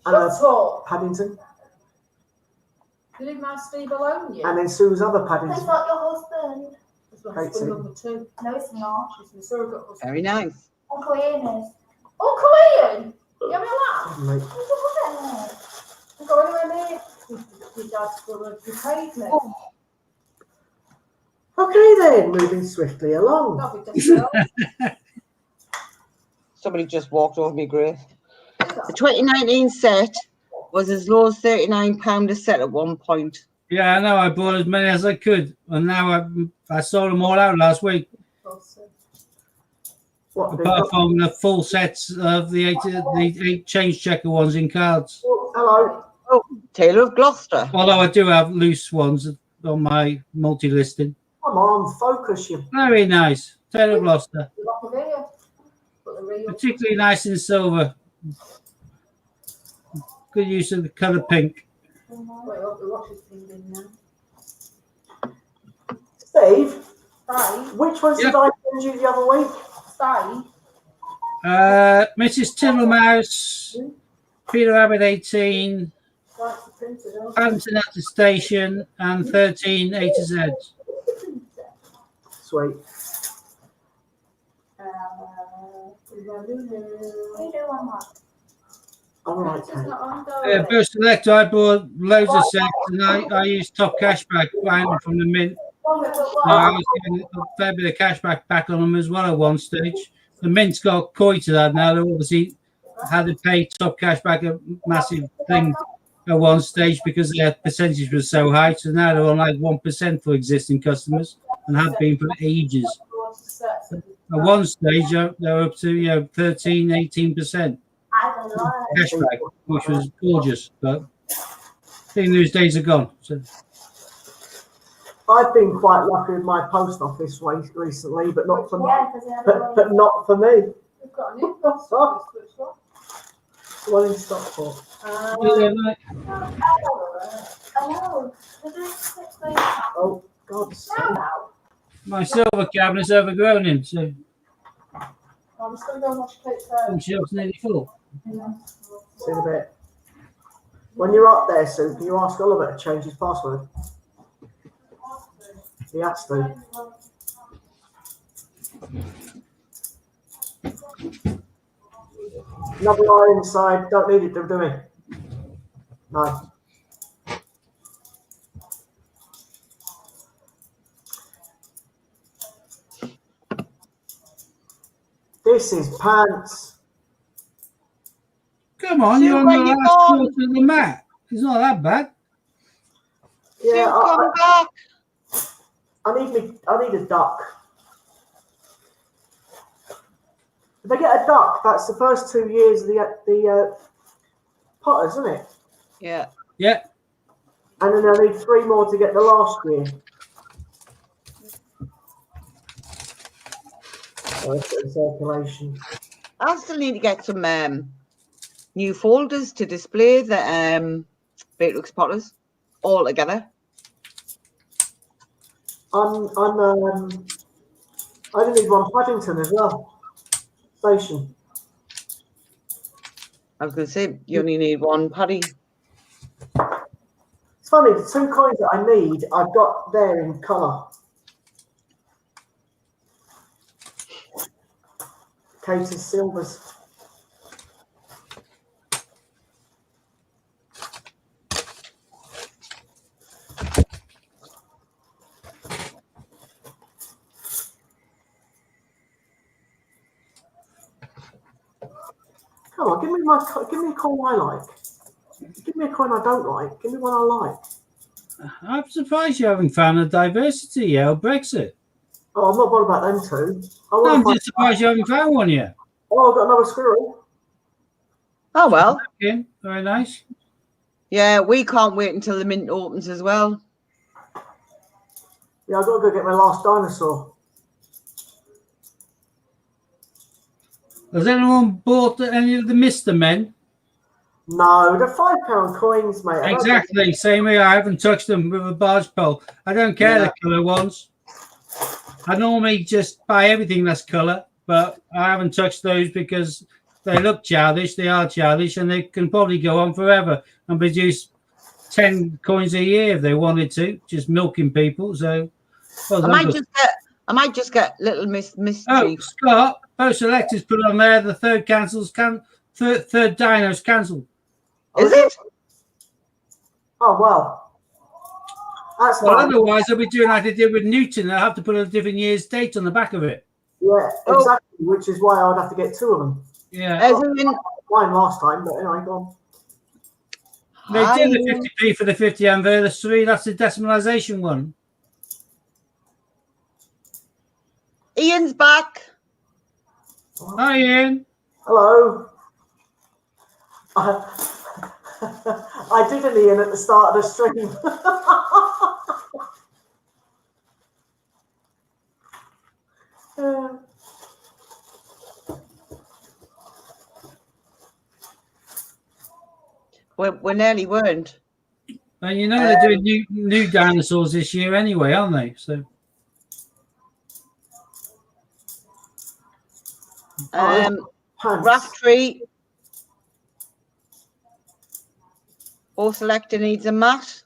And
Shut up.
Paddington.
You leave my Steve alone, you.
And then Sue's other
It's
Paddington.
not your husband.
This one's
Katie.
husband number 2.
No, it's not.
She's my surrogate husband.
Very nice.
Uncle Ian is.
Uncle Ian! You having a laugh?
Mate.
Who's your husband?
I'm going anywhere near. Your dad's brother, you paid me.
Okay then, moving swiftly along.
That'll be difficult.
Somebody just walked over me, Grace. The 2019 set was as low as £39 a set at one point.
Yeah, I know. I bought as many as I could, and now I sold them all out last week.
What? they've
Apart
got-
from the full sets of the eight change checker ones in cards.
Oh, hello.
Taylor of Gloucester.
Although I do have loose ones on my multi-listing.
Come on, focus you.
Very nice. Taylor Gloucester.
Lock of here. Put the real.
Particularly nice in silver. Good use of the colour pink.
Wait, what the watch is in now.
Steve,
Stay.
which ones
Yeah.
did I send you the other week?
Stay.
Mrs. Tittlemouse, Peter Rabbit 18,
That's the printer, don't it?
Paddington at the Station, and 13 A to Z.
Sweet.
We do one more.
All right,
It's
Kate.
not ongoing.
Burst Selector, I bought loads of sets, and I used top cashback buying them from the mint. I was getting a fair bit of cashback back on them as well at one stage. The mint's got coy to that now. They obviously had to pay top cashback a massive thing at one stage because their percentage was so high. So now they're on like 1% for existing customers and have been for ages. At one stage, they're up to 13, 18%
I don't know.
cashback, which was gorgeous. But I think those days are gone. So
I've been quite lucky with my post office recently, but not for
Yeah, because they had
but not for me.
We've got a new post office, which one?
One in Stockport.
yeah, like,
I know. They're doing 6 days now.
Oh God!
Now.
my silver cabinet's overgrown him, so
I'm just going to go and watch Kate's hair.
the shelf's nearly full.
See you in a bit. When you're up there, Sue, can you ask Oliver to change his password? He has to. Another eye inside. Don't need it to do it. No. This is pants.
Come on,
Sue,
you're on
where
the
you
last
gone?
quarter of the mat. It's not that bad.
Yeah,
Come back.
I need a duck. If they get a duck, that's the first 2 years of the Potters, isn't it?
Yeah.
Yeah.
And then I need 3 more to get the last year. Oh, that's in circulation.
I still need to get some new folders to display the Beatrix Potters all together.
I didn't need one Paddington as well. Station.
I was going to say, you only need one Paddy.
It's funny, the 2 coins that I need, I've got there in colour. Katie's silvers. Come on, give me a coin I like. Give me a coin I don't like. Give me one I like.
I'm surprised you haven't found a diversity yet, or Brexit.
Oh, I'm not bothered about them two.
I'm just surprised you haven't found one yet.
Oh, I've got another squirrel.
Oh, well.
Okay, very nice.
Yeah, we can't wait until the mint opens as well.
Yeah, I've got to go get my last dinosaur.
Has anyone bought any of the Mr. Men?
No, they're £5 coins, mate. I don't
Exactly, same here. I haven't touched them with a barge pole. I don't care the colour ones. I normally just buy everything that's colour, but I haven't touched those because they look childish, they are childish, and they can probably go on forever and produce 10 coins a year if they wanted to, just milking people. So, well,
I might just get little mystery.
oh, Scott, Post Selectors put on there the third third dino's cancelled.
Is it?
Oh, well. That's
Well,
fine.
otherwise they'll be doing like they did with Newton. They'll have to put a different year's date on the back of it.
Yeah,
Oh.
exactly, which is why I'd have to get 2 of them.
Yeah,
As in,
Mine last time, but anyway, go on.
they did the 50p for the 50 anniversary. That's the decimalisation one.
Ian's back.
Hi, Ian.
Hello. I did an Ian at the start of the stream.
We nearly weren't.
And you know they're doing new dinosaurs this year anyway, aren't they? So
Pants.
Raftree. All selector needs a mat.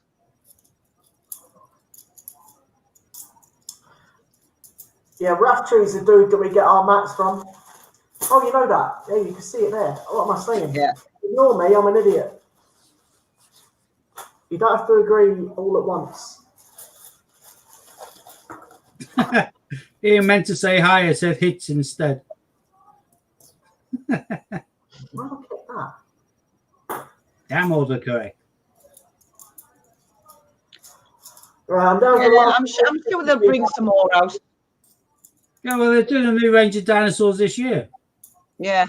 Yeah, Raftree's the dude that we get our mats from. Oh, you know that? Yeah, you can see it there. What am I saying?
Yeah.
Ignore me, I'm an idiot. You don't have to agree all at once.
Ian meant to say hi, I said hits instead.
Why did I get that?
Damn autocorrect.
Right, I'm down
Yeah,
to
I'm sure they'll bring some more out.
Yeah, well, they're doing a new range of dinosaurs this year.
Yeah.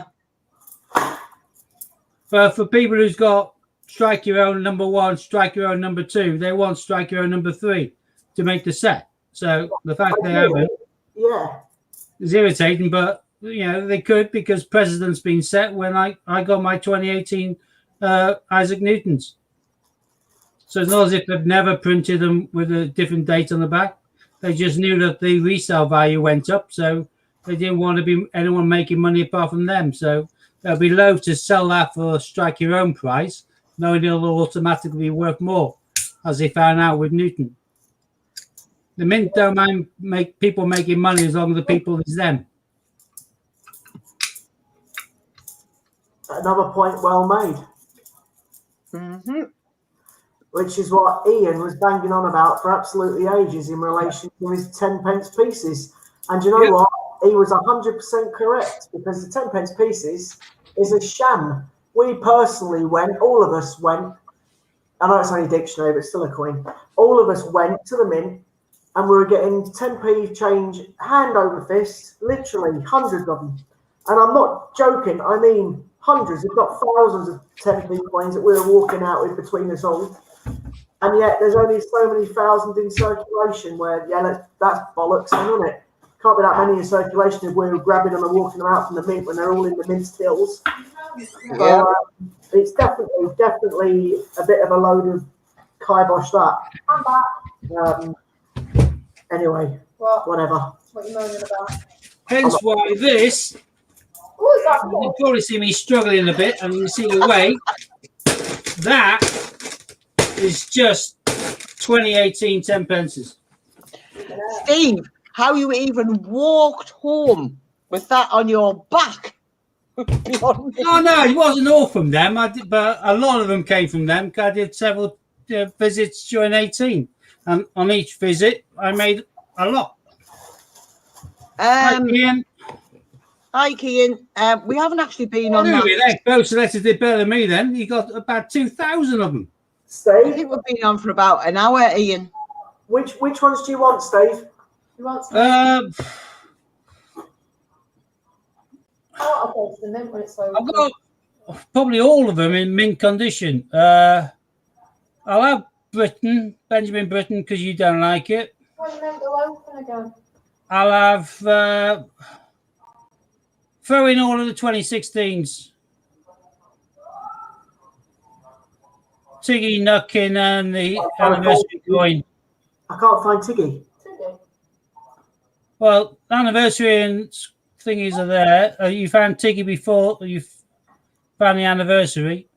But for people who's got strike your own number 1, strike your own number 2, they want strike your own number 3 to make the set. So the fact they haven't
Yeah.
is irritating, but you know they could because precedent's been set when I got my 2018 Isaac Newtons. So it's not as if they've never printed them with a different date on the back. They just knew that the resale value went up, so they didn't want to be anyone making money apart from them. So they'll be loath to sell that for strike your own price, knowing it'll automatically be worth more, as they found out with Newton. The Mint don't mind people making money as long as the people is them.
Another point well made.
Mm-hmm.
Which is what Ian was banging on about for absolutely ages in relation to his 10 pence pieces. And you know what? He was 100% correct because the 10 pence pieces is a sham. We personally went, all of us went, I know it's only dictionary, but still a coin. All of us went to the Mint and we were getting 10p change hand over fist, literally hundreds of them. And I'm not joking, I mean hundreds, if not thousands of 10p coins that we were walking out with between us all. And yet there's only so many thousand in circulation where, yeah, that's bollocks, isn't it? Can't be that many in circulation if we're grabbing them and walking them out from the Mint when they're all in the Mint stills.
Yeah.
It's definitely a bit of a load of kibosh that. Anyway, whatever.
What are you moaning about?
Hence why this,
What is that
you
for?
can probably see me struggling a bit, and you can see the way that is just 2018 10 pences.
Steve, how you even walked home with that on your back?
Oh no, it wasn't all from them. I did, but a lot of them came from them. I did several visits during 18, and on each visit, I made a lot. Hi, Ian.
Hi, Kean. We haven't actually been on
Anyway,
that.
both selectors did better than me. Then you got about 2,000 of them.
I
Steve,
think we've been on for about an hour, Ian.
which ones do you want, Steve?
You want some?
I've
Oh, okay, so the Mint when it's so
got probably all of them in mint condition. I'll have Benjamin Britten, because you don't like it.
When the Mint go open again.
I'll have throw in all of the 2016s. Tiggy Nuckin and the anniversary coin.
I can't find Tiggy.
Today.
Well, anniversary and thingies are there. You found Tiggy before you found the anniversary.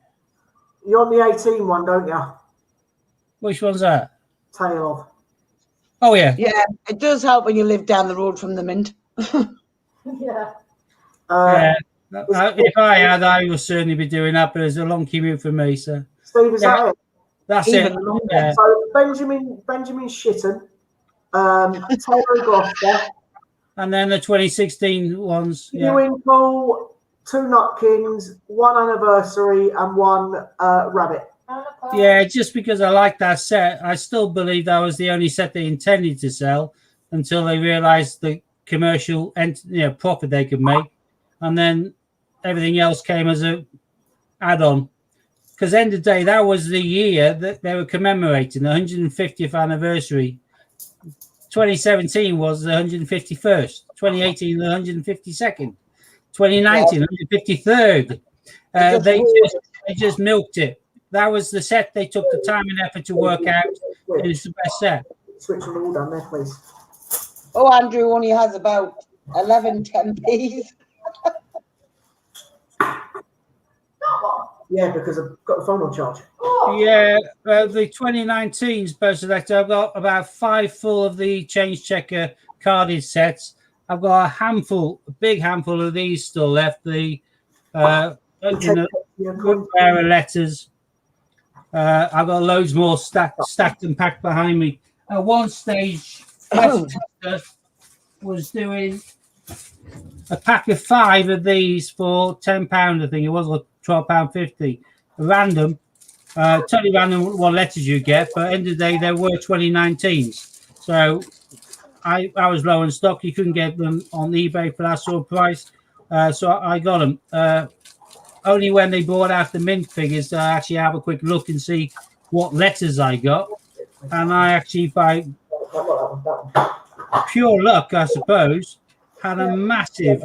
You're on the 18 one, don't you?
Which one's that?
Tale of.
Oh, yeah.
Yeah, it does help when you live down the road from the Mint.
Yeah.
Yeah. If I had, I would certainly be doing that, but it's a long commute for me. So
Steve, is that it?
that's
Even
it.
longer.
Yeah.
So Benjamin Shitten, Taylor Gloucester,
And then the 2016 ones. Yeah.
Ewingpool, 2 Nutkins, 1 anniversary, and 1 rabbit.
Yeah, just because I like that set, I still believe that was the only set they intended to sell until they realized the commercial profit they could make, and then everything else came as a add-on. Because end of the day, that was the year that they were commemorating the 150th anniversary. 2017 was the 151st. 2018 the 152nd. 2019 153rd. They just milked it. That was the set they took the time and effort to work out. It's the best set.
Switch them all down there, please.
Oh, Andrew only has about 11 10p's.
Yeah, because I've got the phone on charge.
Yeah, the 2019's Post Selector, I've got about 5 full of the Change Checker carded sets. I've got a big handful of these still left. The rarer letters. I've got loads more stacked and packed behind me. At one stage, Westchester was doing a pack of 5 of these for £10, I think it was, or £12.50. Random. Totally random what letters you get, but at the end of the day, there were 2019s. So I was low in stock. You couldn't get them on eBay for that sort of price. So I got them. Only when they brought out the mint figures, I actually have a quick look and see what letters I got. And I actually, by pure luck, I suppose, had a massive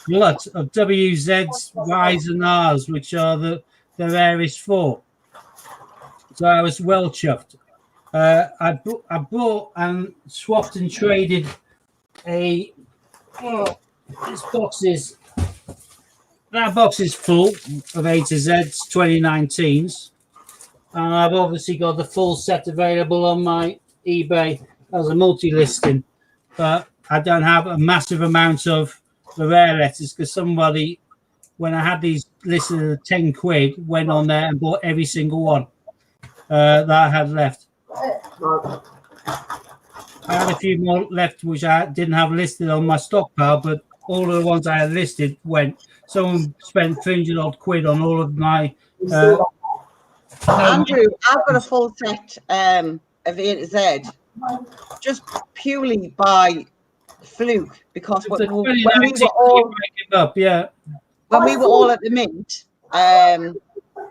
glut of WZs, Ys, and Rs, which are the rarest 4. So I was well chuffed. I bought and swapped and traded this box is full of A to Z's 2019s, and I've obviously got the full set available on my eBay as a multi-listing, but I don't have a massive amount of the rare letters because somebody, when I had these listed at £10, went on there and bought every single one that I had left. I had a few more left which I didn't have listed on my stockpile, but all of the ones I had listed went. Someone spent 300 odd quid on all of my.
Andrew, I've got a full set of A to Z, just purely by fluke, because when we were all at the mint, and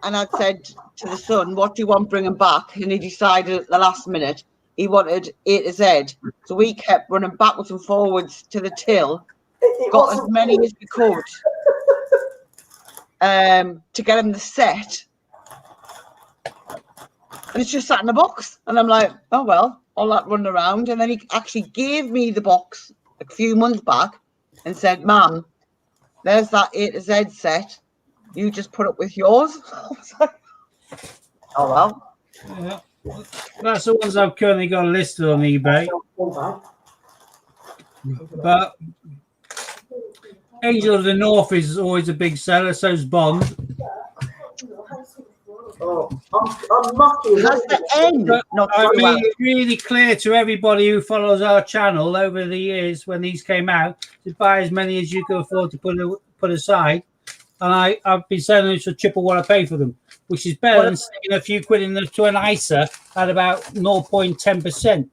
I'd said to the son, "What do you want bringing back?" And he decided at the last minute he wanted A to Z, so we kept running backwards and forwards to the till, got as many as we could. To get him the set, and it's just sat in the box, and I'm like, oh well, all that run around. And then he actually gave me the box a few months back and said, "Ma'am, there's that A to Z set, you just put up with yours." I was like, oh well.
Yeah. That's the ones I've currently got listed on eBay, but Angel of the North is always a big seller. So's Bond.
Oh, I'm mucky.
That's the end.
I made it really clear to everybody who follows our channel over the years when these came out to buy as many as you can afford to put aside. And I've been selling them for triple what I pay for them, which is better than sticking a few quid into an ISA at about 0.10%.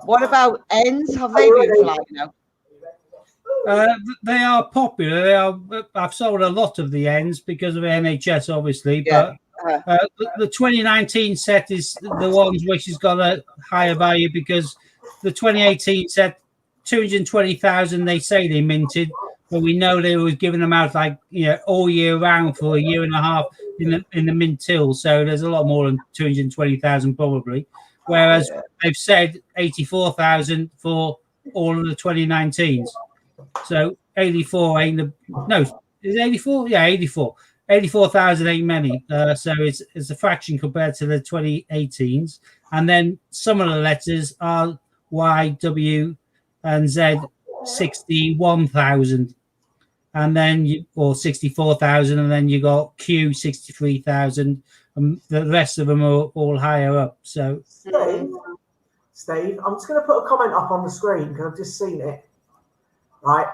What about ends? Have they been flying out?
They are popular. I've sold a lot of the ends because of NHS, obviously. But the 2019 set is the ones which has got a higher value because the 2018 set, 220,000. They say they minted, but we know they were giving them out all year round for a year and a half in the mint till. So there's a lot more than 220,000 probably. Whereas they've said 84,000 for all of the 2019s. So 84 ain't is it 84? Yeah, 84. 84,000 ain't many. So it's a fraction compared to the 2018s. And then some of the letters are Y, W, and Z 61,000. And then or 64,000, and then you got Q 63,000, and the rest of them are all higher up. So
Steve, I'm just going to put a comment up on the screen because I've just seen it. Right.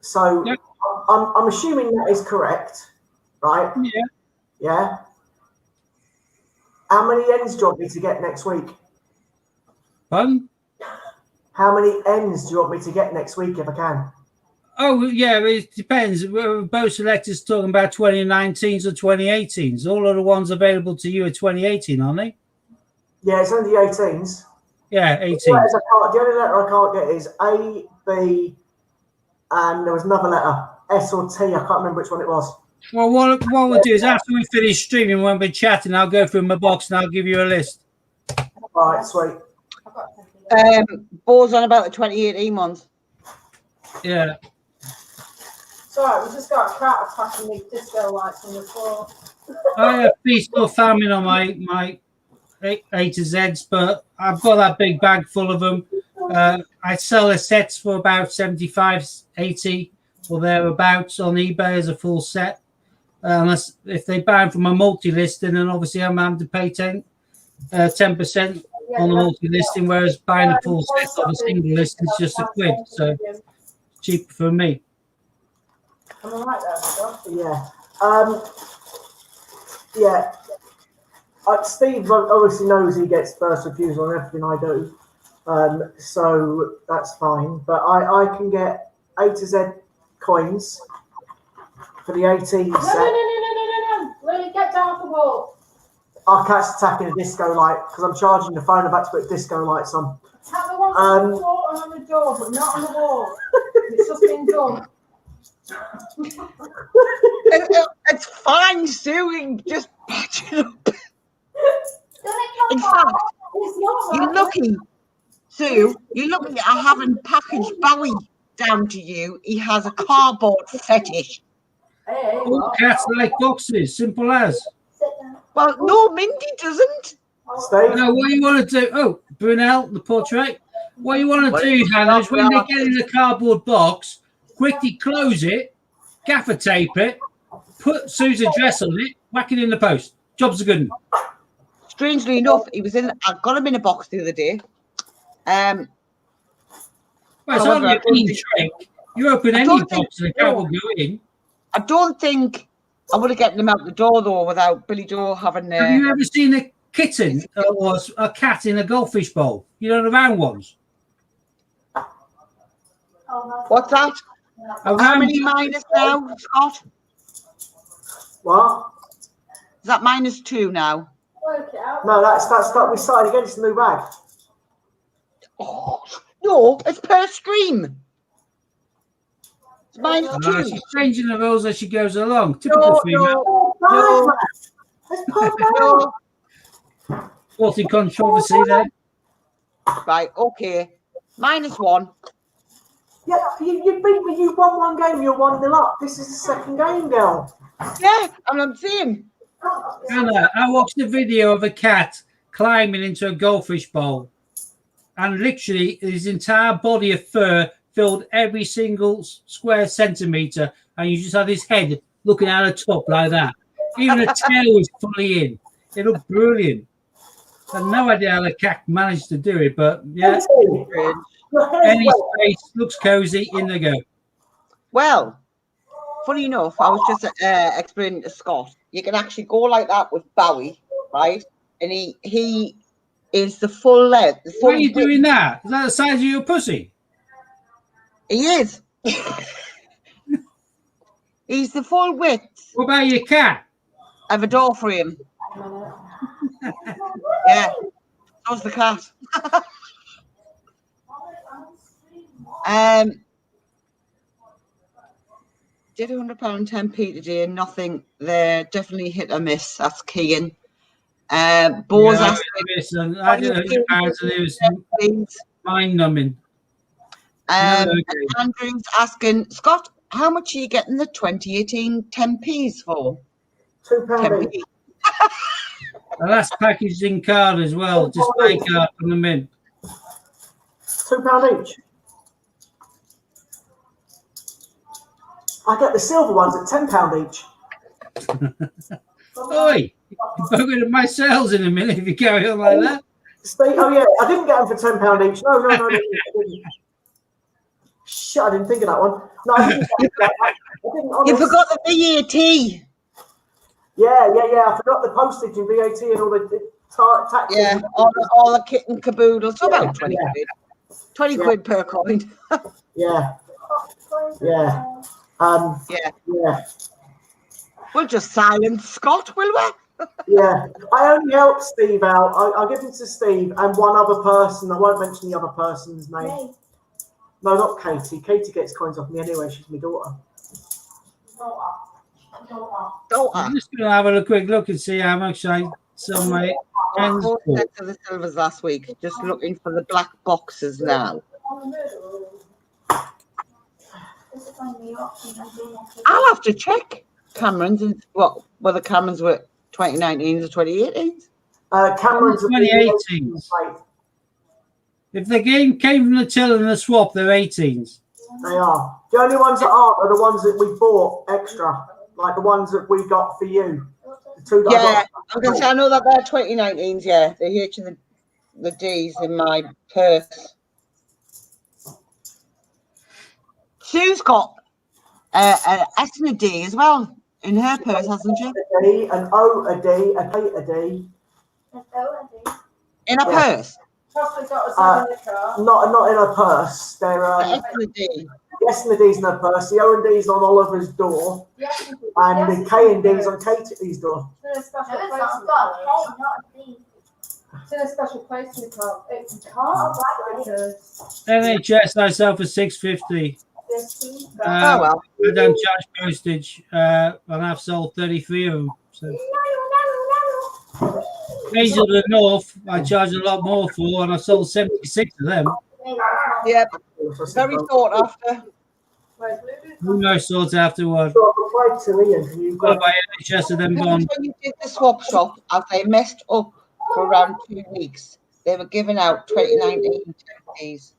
So
yep.
I'm assuming that is correct, right?
Yeah.
Yeah. How many ends do you want me to get next week?
Pardon?
How many ends do you want me to get next week if I can?
Oh, yeah, it depends. Both selectors talking about 2019s or 2018s. All of the ones available to you are 2018, aren't they?
Yeah, it's only the 18s.
Yeah, 18.
The only letter I can't get is A, B, and there was another letter, S or T. I can't remember which one it was.
Well, what we'll do is after we finish streaming, when we're chatting, I'll go through my box and I'll give you a list.
All right, sweet.
Bo's on about the 2018 ones.
Yeah.
Sorry, we just got a cat attacking the disco lights on the floor.
I have feast or famine on my A to Zs, but I've got that big bag full of them. I sell the sets for about 75, 80 or thereabouts on eBay as a full set. Unless if they buy them from a multi-listing, then obviously I'm having to pay 10% on the multi-listing, whereas buying a full set of a single listing is just £1, so cheaper for me.
Am I right there, Scott?
Yeah. Steve obviously knows he gets first refusal on everything I do, so that's fine. But I can get A to Z coins for the 18 set.
No. Lily, get down off the wall.
Our cat's attacking a disco light because I'm charging the phone. I've had to put disco lights on.
Tap the ones on the floor and on the door, but not on the wall. It's just been done.
It's fine, Sue. Just patch it up. In fact, you're lucky, Sue. You're lucky I haven't packaged Bowie down to you. He has a cardboard fetish.
Hey,
All cats like boxes, simple as.
Well, no, Mindy doesn't.
Steve?
Now, what you want to do? Oh, Brunel, the portrait. What you want to do, Hannah, is when they get in the cardboard box, quickly close it, gaffer tape it, put Sue's address on it, whack it in the post. Job's a good one.
Strangely enough, I got him in a box the other day.
Well, it's only a clean trick. You open any box and the cat will go in.
I don't think I would have gotten them out the door though without Billy Joe having.
Have you ever seen a kitten or a cat in a goldfish bowl? You know the round ones.
What's that? How many minus now, Scott?
What?
Is that -2 now?
work it out.
No, that's that we started against the new bag.
Oh, no, it's per stream. It's -2.
She's changing the rules as she goes along. Typical female.
No.
Sporting controversy there.
Right, okay. -1.
Yeah, you beat me. You won one game. You're 1-0 up. This is the second game, girl.
Yeah, and I'm saying.
Anna, I watched a video of a cat climbing into a goldfish bowl, and literally his entire body of fur filled every single square centimetre, and you just had his head looking out the top like that. Even the tail was fully in. It looked brilliant. I had no idea how the cat managed to do it, but yeah. Any space looks cozy, in they go.
Well, funny enough, I was just explaining to Scott, you can actually go like that with Bowie, right? And he is the full length.
Why are you doing that? Is that the size of your pussy?
He is. He's the full width
What about your cat?
of a door frame. Yeah, so's the cat. Did £100 10p today? Nothing there. Definitely hit or miss. That's Kean. Bo's asking.
I did £100 and it was mind numbing.
Andrew's asking, Scott, how much are you getting the 2018 10p's for?
£2 each.
And that's packaged in card as well. Display card from the mint.
£2 each. I get the silver ones at £10 each.
Oi, you're bugging at my sales in a minute if you carry on like that.
Steve, oh yeah, I didn't get them for £10 each. No, I didn't. Shit, I didn't think of that one. No, I didn't.
You forgot the VAT.
Yeah. I forgot the postage and VAT and all the taxes.
Yeah, all the kit and caboodle. So about 20 quid. 20 quid per coin.
Yeah.
Yeah. We'll just silence Scott, will we?
Yeah. I only helped Steve out. I'll give it to Steve and one other person. I won't mention the other person's name.
Me.
No, not Katie. Katie gets coins off me anyway. She's my daughter.
I'm just going to have a quick look and see how much I sell my ends for.
Sets of the silvers last week. Just looking for the black boxes now.
This is my new option. I'm doing it.
I'll have to check Cameron's and whether Cameron's were 2019s or 2018s.
Cameron's
2018. If the game came from the till and the swap, they're 18s.
They are. The only ones that aren't are the ones that we bought extra, like the ones that we got for you. The two that I
Yeah,
got.
I'm going to say I know that they're 2019s. Yeah, the H and the D's in my purse. Sue's got an S and a D as well in her purse, hasn't she?
A D, an O, a D, a K, a D.
In her
Yeah.
purse.
Possibly got a sign in the car.
Not in her purse. They're
S and a D.
the S and the D's in her purse. The O and D's on Oliver's door, and the K and D's on Katie's door.
It's in a special
No, it's
place
not.
in
I've
the
got a
car.
K, not a D.
It's in a special place in the car. It
Oh,
can't
right.
because
NHS I sell for $6.50.
this thing
Oh
Uh,
well.
I don't charge postage, and I've sold 33 of them. So Queens of the North, I charge a lot more for, and I sold 76 of them.
Yeah, very thought after.
Where's Lulu?
Who knows sorts afterward.
So I replied to Ian. Can you
Got
go?
by NHS of them gone.
When you did the swap shop, as they messed up for around 2 weeks, they were giving out 2019 Ts.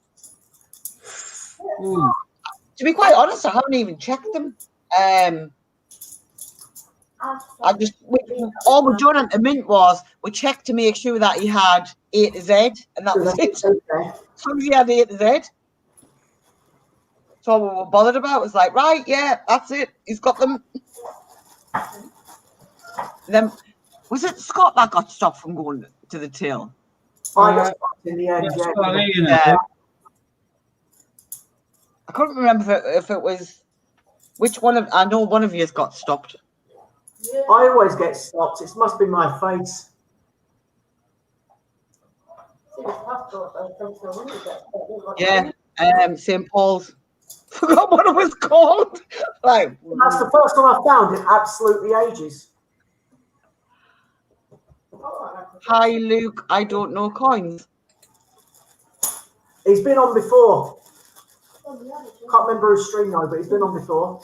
Ooh.
To be quite honest, I haven't even checked them. I just all we're doing at the mint was we checked to make sure that he had A to Z, and that was it. As
Okay.
long as he had A to Z. So we were bothered about. It was like, right, yeah, that's it. He's got them. Then was it Scott that got stopped from going to the till?
I got stopped in the end.
That's
Yeah.
what I mean,
Yeah. I couldn't remember if it was which one of. I know one of you got stopped.
Yeah.
I always get stopped. It must be my face.
See this passport though, comes to a window get-
Yeah, St. Paul's. Forgot what it was called. Like,
That's the first time I found in absolutely ages.
Oh,
hi Luke, I don't know coins.
He's been on before. Can't remember his stream though, but he's been on before.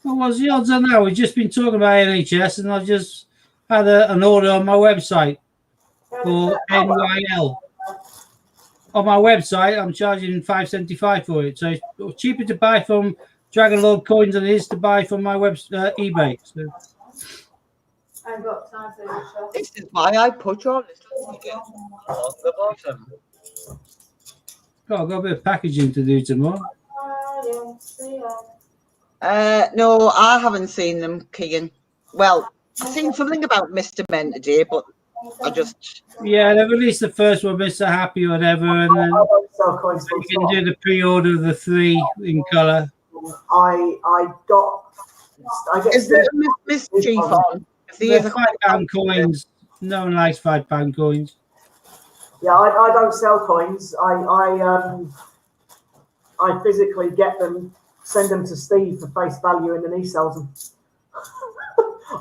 What was the odds on that? We've just been talking about NHS, and I've just had an order on my website for NYL. On my website, I'm charging $5.75 for it, so it's cheaper to buy from Dragon Lord Coins than it is to buy from my eBay. So,
I ain't got time for this shop.
This is why I put your little ticket on the bottom.
got a bit of packaging to do tomorrow.
Yeah, see ya.
No, I haven't seen them, Keegan. Well, I've seen something about Mr. Men today, but I just
Yeah, they released the first one, Mr. Happy, or whatever, and then
I don't sell coins full
you can
stop.
do the pre-order of the 3 in colour.
I get
is there a Miss Chief on? If there is
They're
a
£5 coins. No one likes £5 coins.
Yeah, I don't sell coins. I physically get them, send them to Steve for face value, and then he sells them.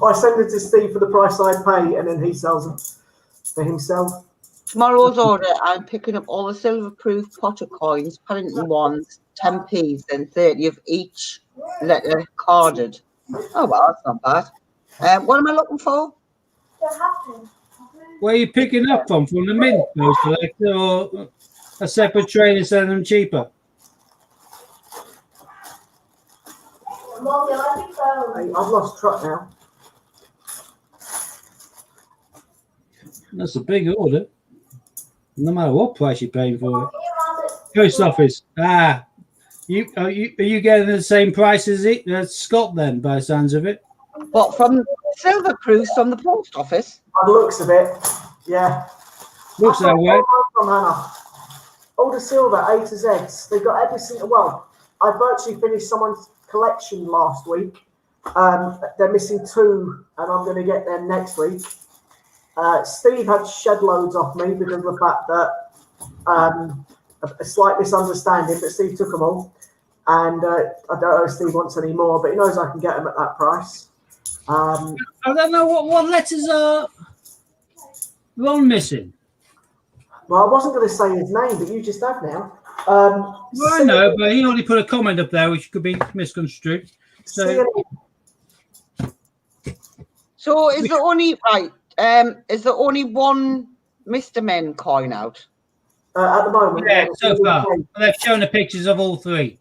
I send it to Steve for the price I pay, and then he sells them for himself.
tomorrow's order, I'm picking up all the silver-proof Potter coins, Paddington ones, 10p's, and 30 of each letter carded. Oh well, that's not bad. What am I looking for?
Where are you picking up from? From the mint, those collector, or a separate trader selling them cheaper?
I've lost track now.
That's a big order. No matter what price you're paying for it. Post office. Ah, are you getting the same price as Scott then, by the sounds of it?
What, from Silver Cruise from the post office?
By the looks of it, yeah.
Looks that way.
From Hannah. All the silver, A to Z. They've got every single. Well, I virtually finished someone's collection last week. They're missing 2, and I'm going to get them next week. Steve had shed loads off me because of the fact that a slight misunderstanding, but Steve took them all. And I don't know if Steve wants any more, but he knows I can get them at that price.
I don't know what letters are Ron missing.
Well, I wasn't going to say his name, but you just have now.
Well, I know, but he only put a comment up there which could be misconstrued. So,
So is there only is there only one Mr. Men coin out?
at the moment,
yeah, so far. They've shown the pictures of all three.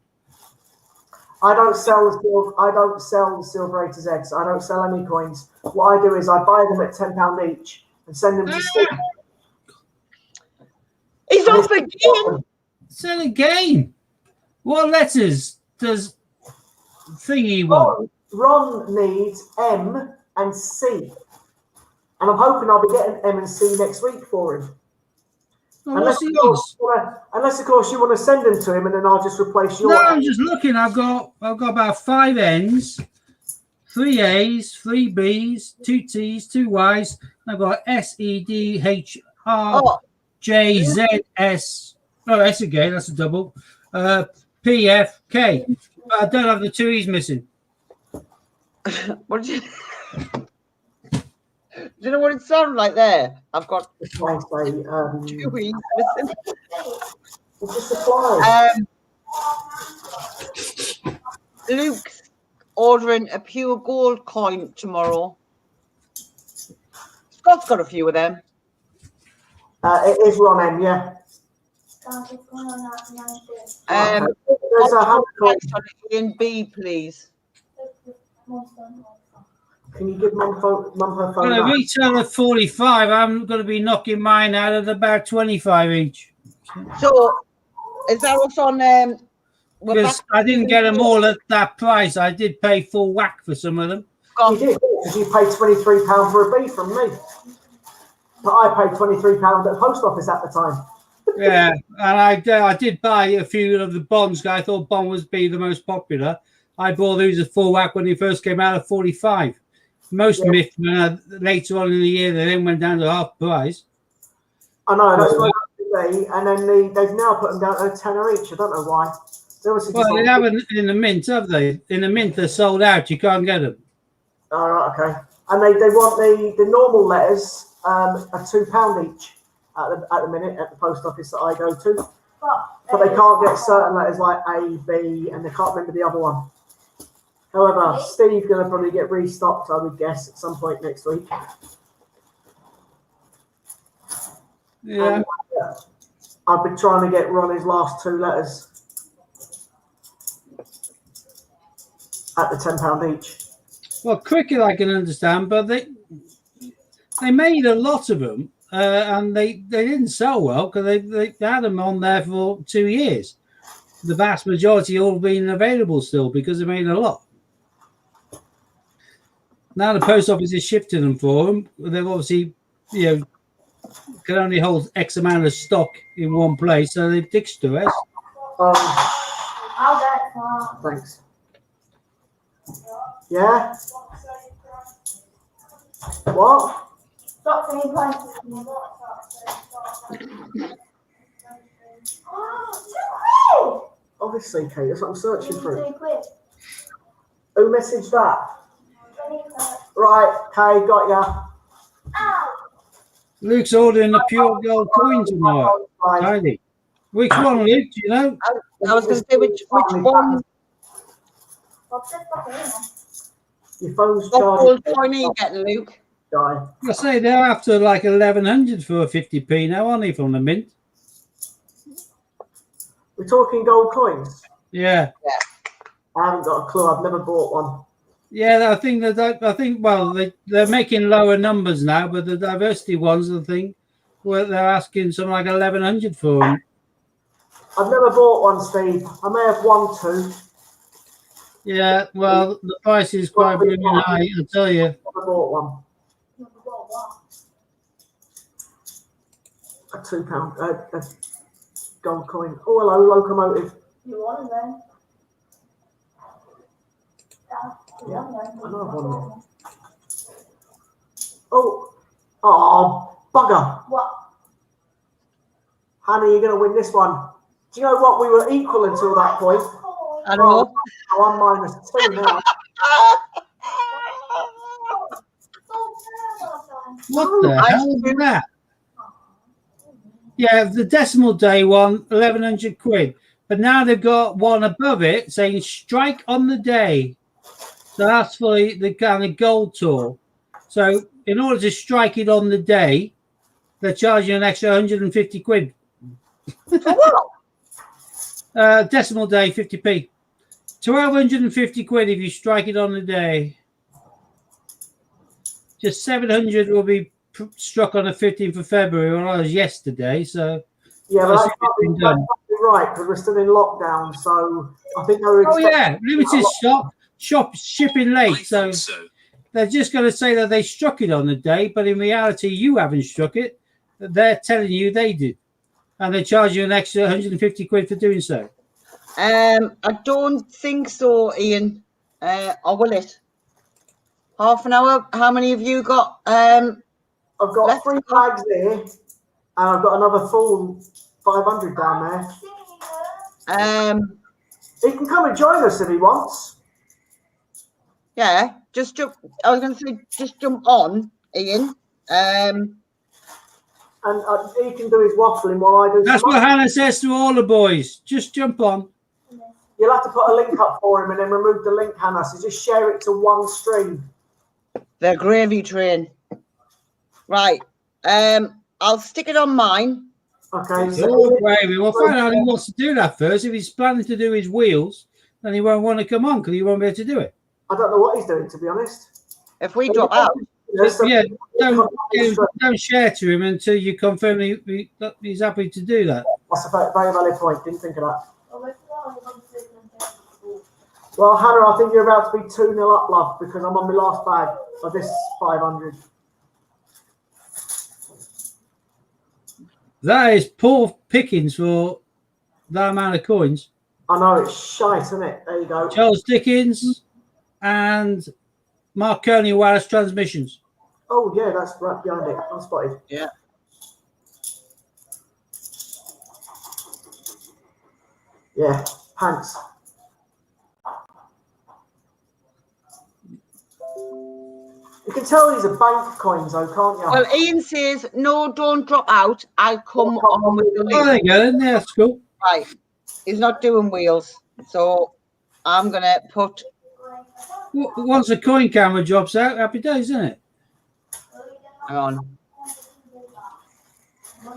I don't sell the Silver Raiders eggs. I don't sell any coins. What I do is I buy them at £10 each and send them to Steve.
He's off again.
So again, what letters does Thingy want?
Ron needs M and C. And I'm hoping I'll be getting M and C next week for him. Unless, of course, you want to send them to him, and then I'll just replace your.
No, I'm just looking. I've got about 5 N's, 3 A's, 3 B's, 2 T's, 2 Y's. I've got S E D H R J Z S. Oh, S again. That's a double. P F K. But I don't have the 2 E's missing.
What did you? Do you know what it sounds like there? I've got 2 E's missing.
It's just a fly.
Luke's ordering a pure gold coin tomorrow. Scott's got a few of them.
It is Ron M, yeah. There's a hand coin.
A and B, please.
Can you give Mum her phone?
On a retail of 45, I'm going to be knocking mine out at about 25 each.
So, is that what's on?
Because I didn't get them all at that price. I did pay full whack for some of them.
You did, because you paid £23 for a B from me. But I paid £23 at the post office at the time.
Yeah, and I did buy a few of the bonds. I thought Bond was be the most popular. I bought these at full whack when they first came out at 45. Most Mythmen later on in the year they then went down to half price.
I know, that's what happened to me. And then they've now put them down to £10 each. I don't know why.
Well, they haven't in the mint, have they? In the mint, they're sold out. You can't get them.
All right, okay. And they want the normal letters are £2 each at the minute at the post office that I go to. But they can't get certain letters like A, B, and they can't remember the other one. However, Steve's going to probably get restocked, I would guess, at some point next week.
Yeah.
And, I've been trying to get Ron his last 2 letters at the £10 each.
Well, cricket I can understand, but they made a lot of them, and they didn't sell well because they had them on there for 2 years. The vast majority all been available still because they made a lot. Now the post office is shifting them for them. They've obviously, can only hold X amount of stock in one place, so they've ditched the rest.
I'll get
Thanks. Yeah? What?
Stop saying prices.
Obviously, Kate, that's what I'm searching for.
£2.
Who messaged that?
20.
Right, Kay, got ya.
Luke's ordering a pure gold coin tomorrow. Tidy. Which one, Luke? Do you know?
I was going to say which one.
Your phone's
What gold
charging.
coin are you getting, Luke?
Die.
I say they're after like 1100 for a 50p now, aren't they, from the mint?
We're talking gold coins.
Yeah.
I haven't got a clue. I've never bought one.
Yeah, I think they're making lower numbers now, but the diversity ones, I think, where they're asking something like 1100 for them.
I've never bought one, Steve. I may have 1, 2.
Yeah, well, the price is quite blooming high, I tell you.
Never bought one. A £2 a gold coin. Oh, hello, locomotive.
You want them?
Yeah, another one. Oh, bugger.
What?
Hannah, you're going to win this one. Do you know what? We were equal until that point.
I know.
Oh, I'm -2 now.
What the hell is that? Yeah, the decimal day one, 1,100 quid. But now they've got one above it saying strike on the day. So that's for the kind of gold tour. So in order to strike it on the day, they're charging an extra 150 quid.
For what?
Decimal day, 50p. 1,250 quid if you strike it on the day. Just 700 will be struck on the 15th of February, when I was yesterday. So
Yeah, but
that's
that's not,
been
that's
done.
not right because we're still in lockdown. So I think they were
Oh
expecting.
yeah, limited shop shipping late. So they're just going to say that they struck it on the day, but in reality, you haven't struck it. They're telling you they did, and they charge you an extra 150 quid for doing so.
I don't think so, Ian. Or will it? Half an hour. How many have you got?
I've got
Left
3 bags here, and I've got another full 500 down there. He can come and join us if he wants.
Yeah, just jump. I was going to say, just jump on, Ian.
And he can do his waffling while I do.
That's what Hannah says to all the boys. Just jump on.
You'll have to put a link up for him and then remove the link, Hannah. So just share it to one stream.
The gravy train. Right. I'll stick it on mine.
Okay.
Oh, gravy. We'll find out he wants to do that first. If he's planning to do his wheels, then he won't want to come on because he won't be able to do it.
I don't know what he's doing, to be honest.
If we drop out,
Yeah, don't share to him until you confirm he's happy to do that.
That's a very valid point. Didn't think of that. Well, Hannah, I think you're about to be 2-0 up, love, because I'm on my last bag of this 500.
That is poor pickings for that amount of coins.
I know, it's shite, isn't it? There you go.
Charles Dickens and Marconi Wireless Transmissions.
Oh, yeah, that's right behind it. I spotted.
yeah.
Yeah, pants. You can tell these are bank coins, though, can't you?
Well, Ian says, no, don't drop out. I'll come on with the
Oh, there
link.
you go. Then that's cool.
Right. He's not doing wheels. So I'm going to put.
Once the coin camera drops out, happy days, isn't it?
Hang on.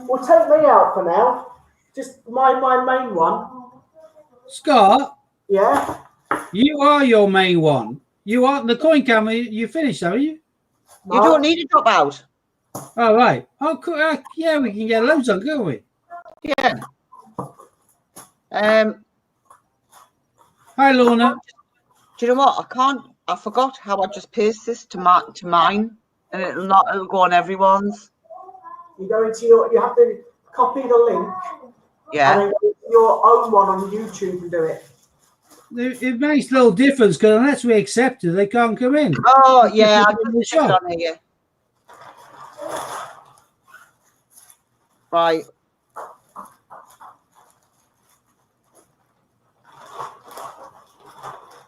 Well, take me out for now. Just my main one.
Scott,
Yeah.
you are your main one. You are the coin camera. You finished, haven't you?
You don't need to drop out.
All right. Oh, cool. Yeah, we can get loads on, can't we?
Yeah.
Hi, Lorna.
Do you know what? I forgot how I just paste this to mine, and it'll go on everyone's.
You go into you have to copy the link.
Yeah.
And then go to your own one on YouTube and do it.
It makes little difference because unless we accept it, they can't come in.
Oh yeah, I
In the
just put it
shop.
on here. Right.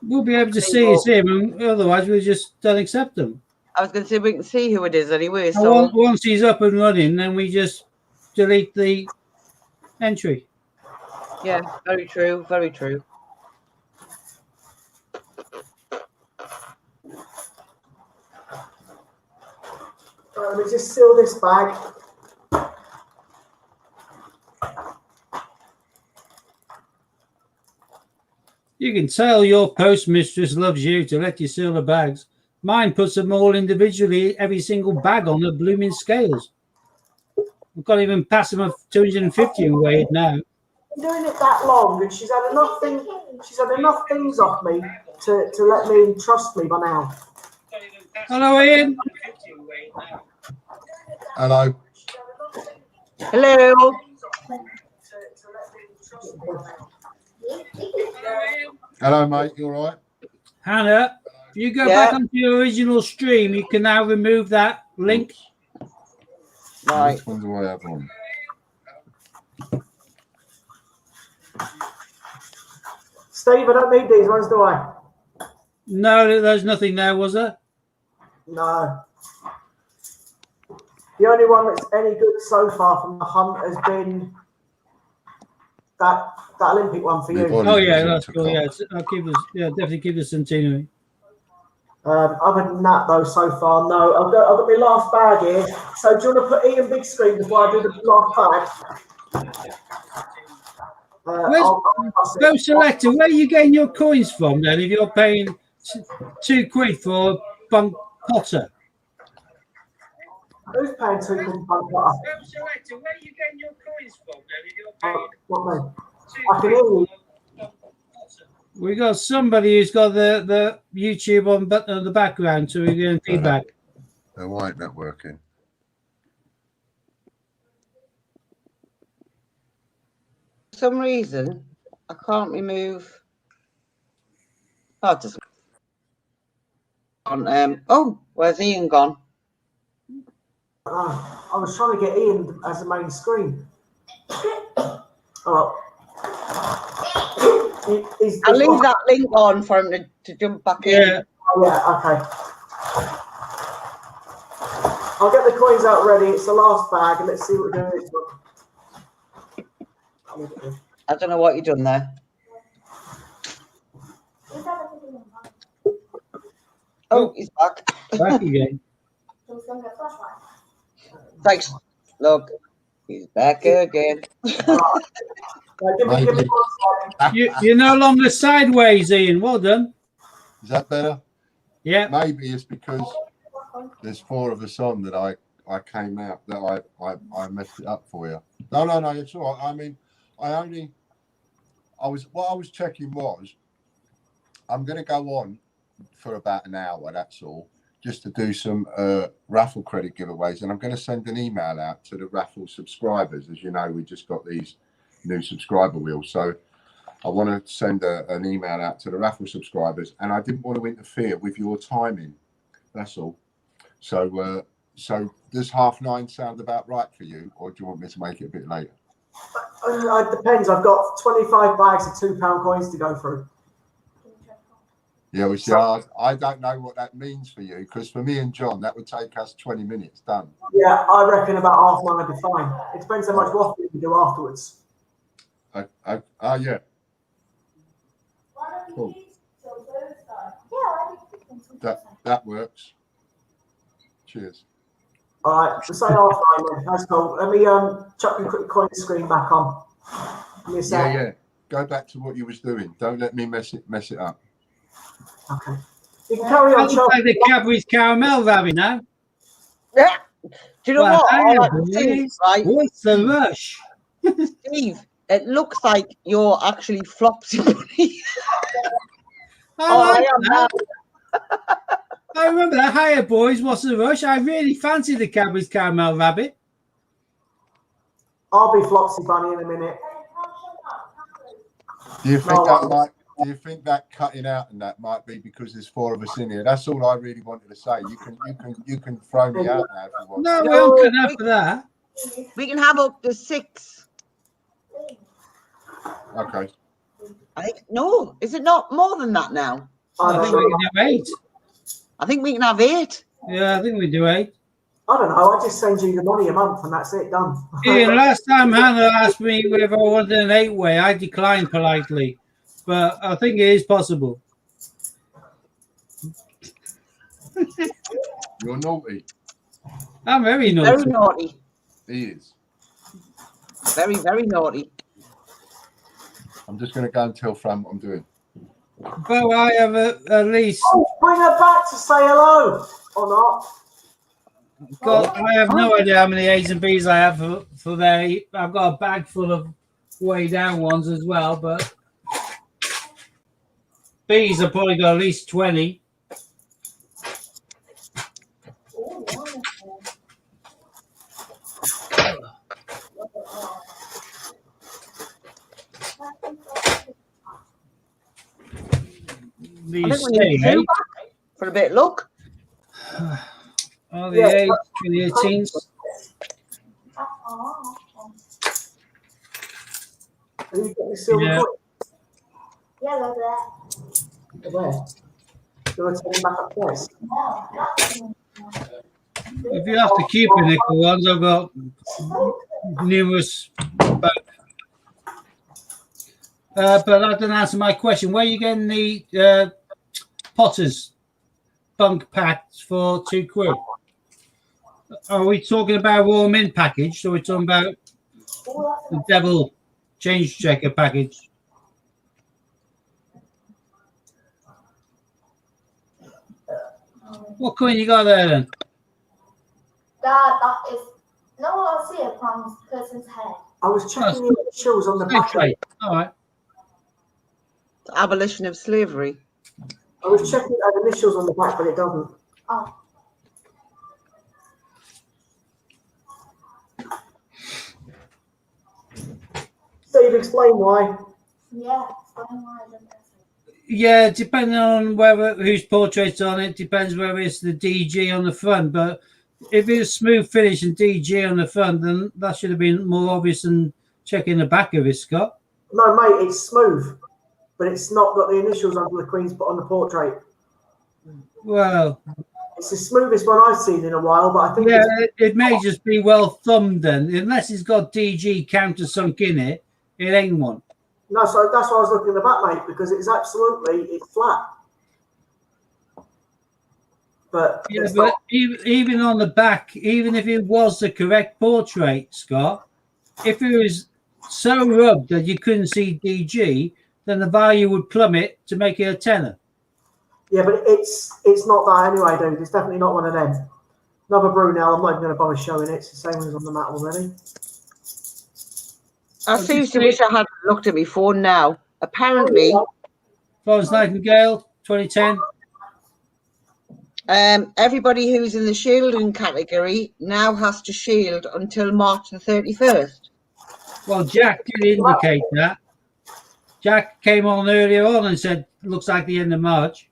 We'll be able to see it's him, and otherwise we just don't accept them.
I was going to say we can see who it is anyway.
And
So
once he's up and running, then we just delete the entry.
yeah, very true, very true.
Let me just seal this bag.
You can tell your postmistress loves you to let you seal the bags. Mine puts them all individually, every single bag on the blooming scales. We can't even pass them a 250 and weigh it now.
Been doing it that long, and she's had enough things off me to let me trust me by now.
Hello, Ian.
Hello.
Hello.
Hello, mate. You all right?
Hannah, if you go
Yeah.
back onto your original stream, you can now remove that link.
Right.
Which one do I have on?
Steve, I don't need these ones, do I?
No, there's nothing there, was there?
No. The only one that's any good so far from the hunt has been that Olympic one for
We've
you.
already
Oh yeah,
presented
that's cool.
Cox.
Yeah, I'll keep us. Yeah, definitely keep the centenary.
Other than that, though, so far, no. I've got my last bag here. So do you want to put Ian big screen before I do the last bag?
Where's Go Selector? Where are you getting your coins from then? If you're paying £2 for a Bunk Potter.
Who's paying £2 per Potter?
Go Selector, where are you getting your coins from then? If you're paying
What me? I can hear you.
We got somebody who's got the YouTube on the background, so we're getting feedback.
Why ain't that working?
For some reason, I can't remove. Oh, it doesn't. Oh, where's Ian gone?
I was trying to get Ian as the main screen. Oh.
I'll leave that link on for him to jump back in.
Yeah.
Oh, yeah, okay. I'll get the coins out ready. It's the last bag, and let's see what we're doing this one.
I don't know what you've done there. Oh, he's back.
Back again.
Thanks. Look, he's back again.
Maybe.
You're no longer sideways, Ian. Well done.
Is that better?
Yeah.
Maybe it's because there's 4 of us on that I came out that I messed it up for you. No, it's all right. I mean, what I was checking was I'm going to go on for about an hour. That's all, just to do some raffle credit giveaways, and I'm going to send an email out to the raffle subscribers. As you know, we just got these new subscriber wheels, so I want to send an email out to the raffle subscribers, and I didn't want to interfere with your timing. That's all. So does 9:30 sound about right for you, or do you want me to make it a bit later?
It depends. I've got 25 bags of £2 coins to go through.
Yeah, we see. I don't know what that means for you, because for me and John, that would take us 20 minutes done.
Yeah, I reckon about 9:30 would be fine. It depends how much waffle you do afterwards.
Yeah. Cool. That works. Cheers.
All right, so say 9:30 then. That's cool. Let me chuck your quick coin screen back on.
Yeah. Go back to what you was doing. Don't let me mess it up.
Okay. You can carry on,
Like the Cadbury's caramel rabbit now.
Yeah. Do you know
Well,
what?
hang
I
on,
like to see,
boys.
right?
What's the rush?
Steve, it looks like you're actually Flopsy Bunny.
I
am now.
I remember that. Hiya, boys. What's the rush? I really fancy the Cadbury's caramel rabbit.
I'll be Flopsy Bunny in a minute.
Do you think that cutting out and that might be because there's 4 of us in here? That's all I really wanted to say. You can throw me out now if you want.
No, we don't cut out for that.
We can have up to 6.
Okay.
No, is it not more than that now?
I think we can do 8.
I think we can have 8.
Yeah, I think we do 8.
I don't know. I just send you the money a month and that's it, done.
Ian, last time Hannah asked me if I wanted an 8-way, I declined politely. But I think it is possible.
You're naughty.
I'm very naughty.
Very naughty.
He is.
Very, very naughty.
I'm just going to go and tell Fran what I'm doing.
But I have at least
Bring her back to say hello or not.
I have no idea how many A's and B's I have for their. I've got a bag full of way down ones as well, but B's have probably got at least 20.
I think we need 2 back for a bit of luck.
Oh, the 8, 2018s.
Are you getting the silver
Yeah.
coin?
Yeah, they're there.
Where? Do I take them back upstairs?
If you have to keep the nickel ones, I've got numerous. But that didn't answer my question. Where are you getting the Potters bunk packs for £2? Are we talking about Royal Mint package? Or are we talking about the Devil Change Checker package? What coin you got there then?
That is no, I see it from this person's head.
I was checking the initials on the back.
Okay. All right.
The abolition of slavery.
I was checking the initials on the back, but it doesn't.
Oh,
Steve, explain why.
yeah. Explain why I didn't answer.
Yeah, depending on whether whose portrait's on it, depends whether it's the DG on the front. But if it's smooth finish and DG on the front, then that should have been more obvious than checking the back of it, Scott.
No, mate, it's smooth, but it's not got the initials under the Queen's put on the portrait.
Well,
It's the smoothest one I've seen in a while, but I think
yeah,
it's,
it may just be well thumbed then. Unless it's got DG countersunk in it, it ain't one.
no. So that's why I was looking at the back, mate, because it's flat. But
Yeah,
it's
but
not.
even on the back, even if it was the correct portrait, Scott, if it was so rubbed that you couldn't see DG, then the value would plummet to make it a tenner.
Yeah, but it's not that anyway, dude. It's definitely not one of them. Another Brunel. I'm not even going to bother showing it. It's the same as on the mat already.
I seriously wish I had looked at it before now. Apparently,
Florence Nightingale, 2010.
everybody who's in the shielding category now has to shield until March the 31st.
Well, Jack did indicate that. Jack came on earlier on and said, looks like the end of March.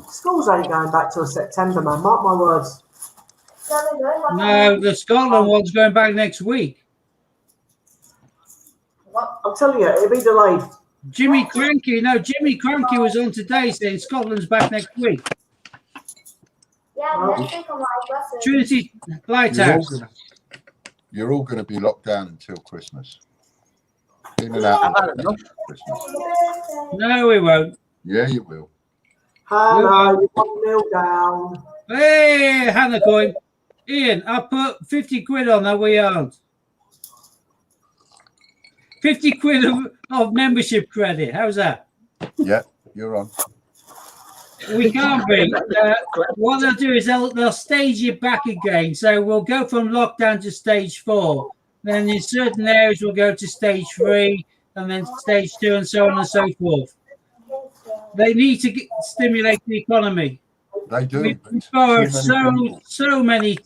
Schools ain't going back till September, man. Mark my words.
No, the Scotland one's going back next week.
I'm telling you, it'll be delayed.
Jimmy Cranky was on today saying Scotland's back next week.
Yeah, next week I'm like, bless it.
Trinity Lighthouse.
You're all going to be locked down until Christmas. In and out
I've had
of
enough.
Christmas.
No, we won't.
Yeah, you will.
Hello, 1-0 down.
Hey, Hannah coin. Ian, I put 50 quid on that. We aren't. 50 quid of membership credit. How's that?
Yeah, you're on.
We can't be. What they'll do is they'll stage you back again. So we'll go from lockdown to stage 4. Then in certain areas we'll go to stage 3 and then stage 2 and so on and so forth. They need to stimulate the economy.
They do.
We've
but
borrowed
too many people.
so many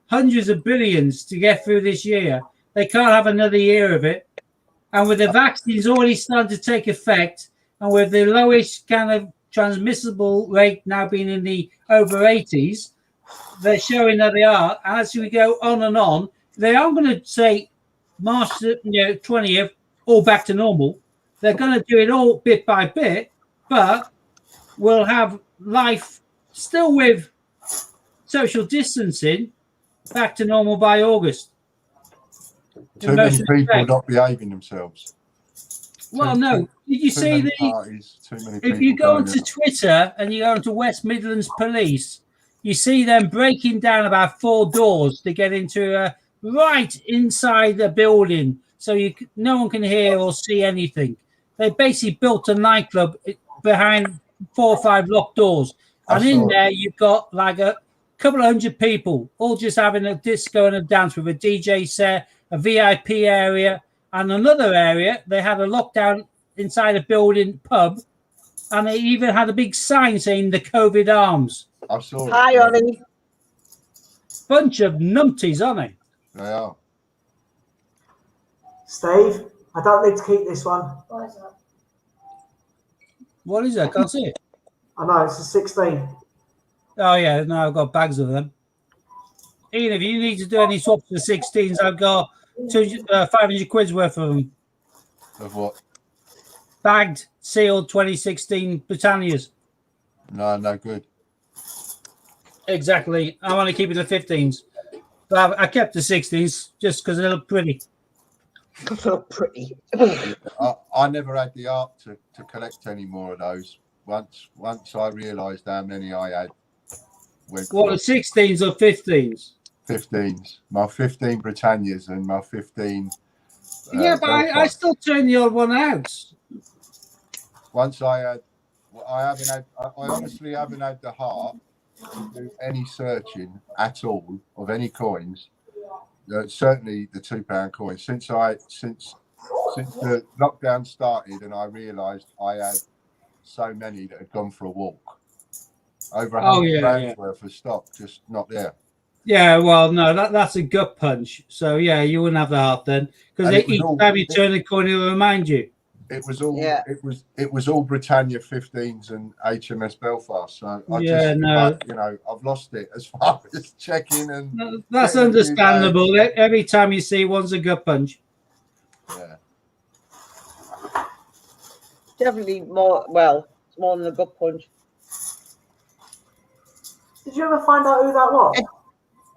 hundreds of billions to get through this year. They can't have another year of it. And with the vaccines already starting to take effect, and with the lowest kind of transmissible rate now being in the over 80s, they're showing that they are. As we go on, they are going to say March 20th, all back to normal. They're going to do it all bit by bit, but we'll have life still with social distancing back to normal by August.
Too many people not behaving themselves.
Well, no. Did you see if you go onto Twitter and you go onto West Midlands Police, you see them breaking down about 4 doors to get into right inside the building, so no one can hear or see anything. They basically built a nightclub behind 4 or 5 locked doors, and in there you've got like a couple of hundred people all just having a disco and a dance with a DJ set, a VIP area, and another area they had a lockdown inside a building pub, and they even had a big sign saying the COVID arms.
I saw it.
Hi, Ollie.
Bunch of numpties, aren't they?
They are.
Steve, I don't need to keep this one.
What is that?
What is that? I can't see it.
I know, it's a 16.
Oh, yeah, no, I've got bags of them. Ian, if you need to do any swaps for 16s, I've got 500 quid's worth of them.
Of what?
Bagged, sealed 2016 Britannias.
No good.
Exactly. I'm only keeping the 15s. But I kept the 16s just because they look pretty.
Because they look pretty.
I never had the art to collect any more of those. Once I realised how many I had.
What, the 16s or 15s?
15s. My 15 Britannias and my 15.
Yeah, but I still turn the odd one out.
Once I honestly haven't had the heart to do any searching at all of any coins. Certainly the £2 coins since the lockdown started, and I realised I had so many that had gone for a walk. Over £100 worth of stock just not there. Yeah,
well, no, that's a gut punch. So yeah, you wouldn't have the heart then, because each time you turn the coin, it'll remind you.
It was all it was all Britannia 15s and HMS Belfast. So I've lost it as far as checking and
that's understandable. Every time you see one's a gut punch.
Yeah.
Definitely more. Well, it's more than a gut punch.
Did you ever find out who that was?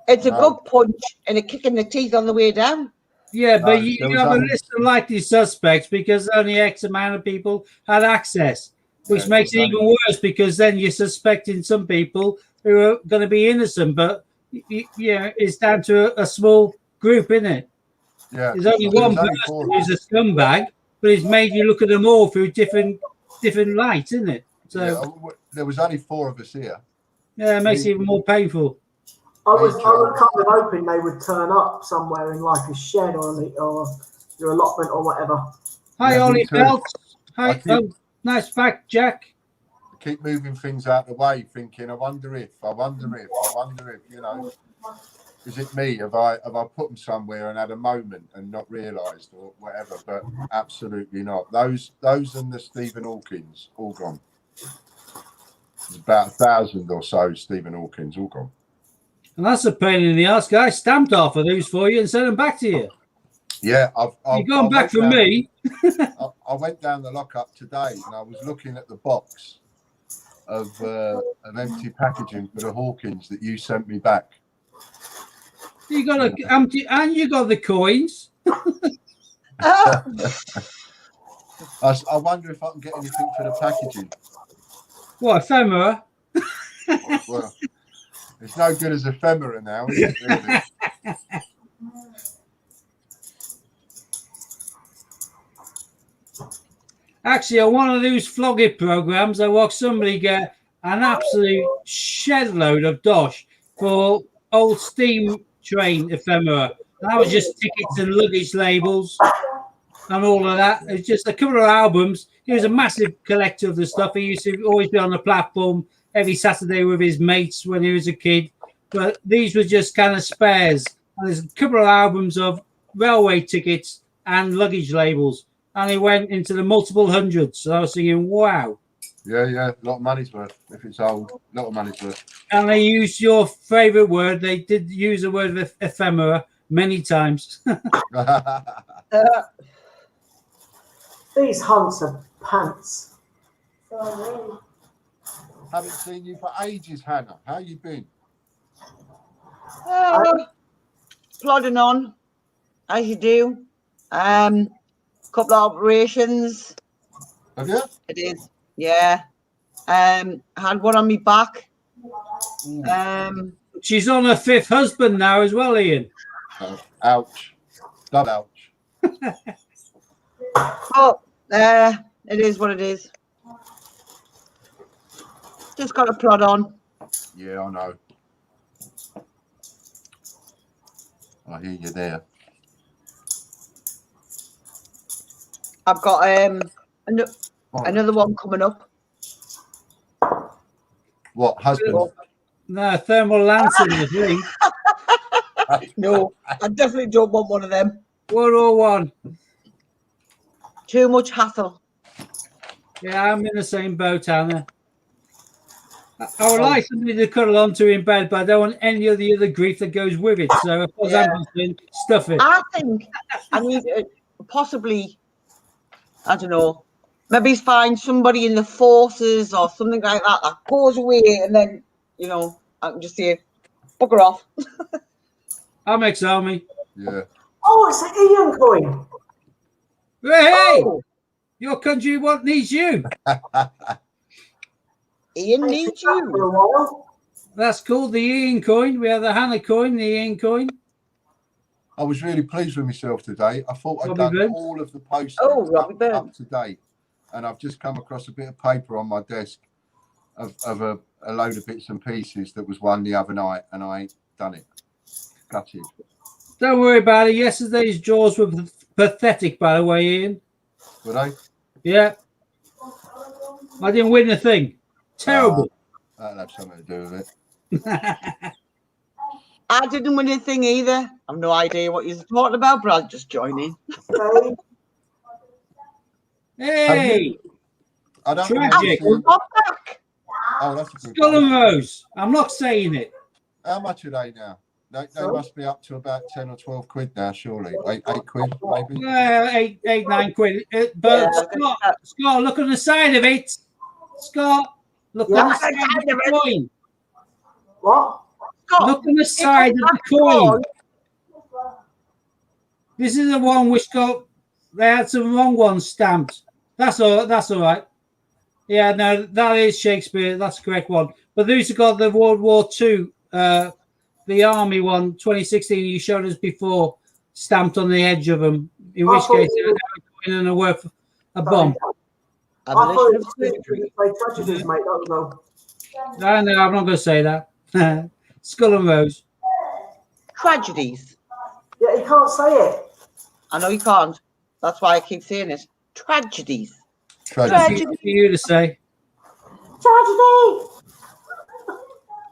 It's a gut punch and a kick in the teeth on the way down.
Yeah, but you have a list of likely suspects because only X amount of people had access, which makes it even worse because then you're suspecting some people who are going to be innocent. But it's down to a small group, isn't it?
Yeah.
There's only one person who's a scumbag, but it's made you look at them all through different lights, isn't it? So
there was only 4 of us here.
Yeah, it makes it even more painful.
I was kind of hoping they would turn up somewhere in like a shed or your allotment or whatever.
Hi, Ollie Phelps. Hi, nice back, Jack.
Keep moving things out of the way, thinking, I wonder if, is it me? Have I put them somewhere and had a moment and not realised or whatever? But absolutely not. Those and the Stephen Hawkins all gone. There's about 1,000 or so Stephen Hawkins all gone.
And that's a pain in the ass, guys. Stamped off of those for you and sent them back to you.
Yeah,
you've gone back from me.
I went down the lockup today and I was looking at the box of empty packaging for the Hawkins that you sent me back.
You got empty, and you got the coins.
I wonder if I can get anything for the packaging.
What, ephemera?
Well, it's no good as ephemera now, is it, really?
Actually, on one of those flog it programs, I watched somebody get an absolute shed load of dosh for old steam train ephemera. And that was just tickets and luggage labels and all of that. It's just a couple of albums. He was a massive collector of the stuff. He used to always be on the platform every Saturday with his mates when he was a kid. But these were just kind of spares. And there's a couple of albums of railway tickets and luggage labels. And he went into the multiple hundreds. So I was thinking, wow.
Yeah, a lot of money's worth. If it's old, a lot of money's worth.
And they used your favourite word. They did use the word of ephemera many times.
These hunts are pants.
Haven't seen you for ages, Hannah. How you been?
Plodding on, as you do. Couple of operations.
Have you?
It is, yeah. Had one on me back.
She's on her 5th husband now as well, Ian.
Ouch. Not ouch.
Oh, it is what it is. Just got to plod on.
Yeah, I know. I hear you there.
I've got another one coming up.
What, husband?
No, thermal lancing, I think.
No, I definitely don't want one of them.
101.
Too much hassle.
Yeah, I'm in the same boat, Anna. I would like somebody to cuddle onto in bed, but I don't want any of the other grief that goes with it. So, of course, I'm just stuff it.
I think I need possibly, I don't know, maybe find somebody in the forces or something like that that goes away and then, I can just see it. Bugger off.
I'm ex-army.
Yeah.
Oh, it's an Ian coin.
Hey,
Oh,
your country what needs you.
Ian
Ain't
needs
seen that for
you.
a while.
That's called the Ian coin. We have the Hannah coin, the Ian coin.
I was really pleased with myself today. I thought I'd
Robbie
done
Burns.
all of the postings
Oh, Robbie Burns.
up to date, and I've just come across a bit of paper on my desk of a load of bits and pieces that was won the other night, and I ain't done it. Gutted.
Don't worry about it. Yesterday's draws were pathetic, by the way, Ian.
Were they?
Yeah. I didn't win a thing. Terrible.
That'll have something to do with it.
I didn't win anything either. I've no idea what you're talking about, but I'll just join in.
Okay.
Hey,
I don't
Tragic.
remember seeing-
Not back.
Oh, that's a good
Skull and
one.
Rose. I'm not saying it.
How much are they now? They
Sorry?
must be up to about 10 or 12 quid now, surely. Eight quid, maybe.
Eight, 9 quid. But
Yeah,
Scott, look on the side of it. Scott, look
Yeah.
on the side of the coin.
What?
Scott,
Look on the side of the coin. This is the one which got. They had some wrong ones stamped. That's all. That's all right. Yeah, no, that is Shakespeare. That's the correct one. But these have got the World War II, the Army one, 2016. You showed us before, stamped on the edge of them. In which
thought
case,
you-
they're going to worth a bomb.
I thought
Abolition
it
of
was
slavery.
play tragedies, mate. That was all.
No, I'm not going to say that. Skull and Rose.
Tragedies.
Yeah, you can't say it.
I know you can't. That's why I keep saying it. Tragedies.
Tragedy.
Easy for you to say.
Tragedy.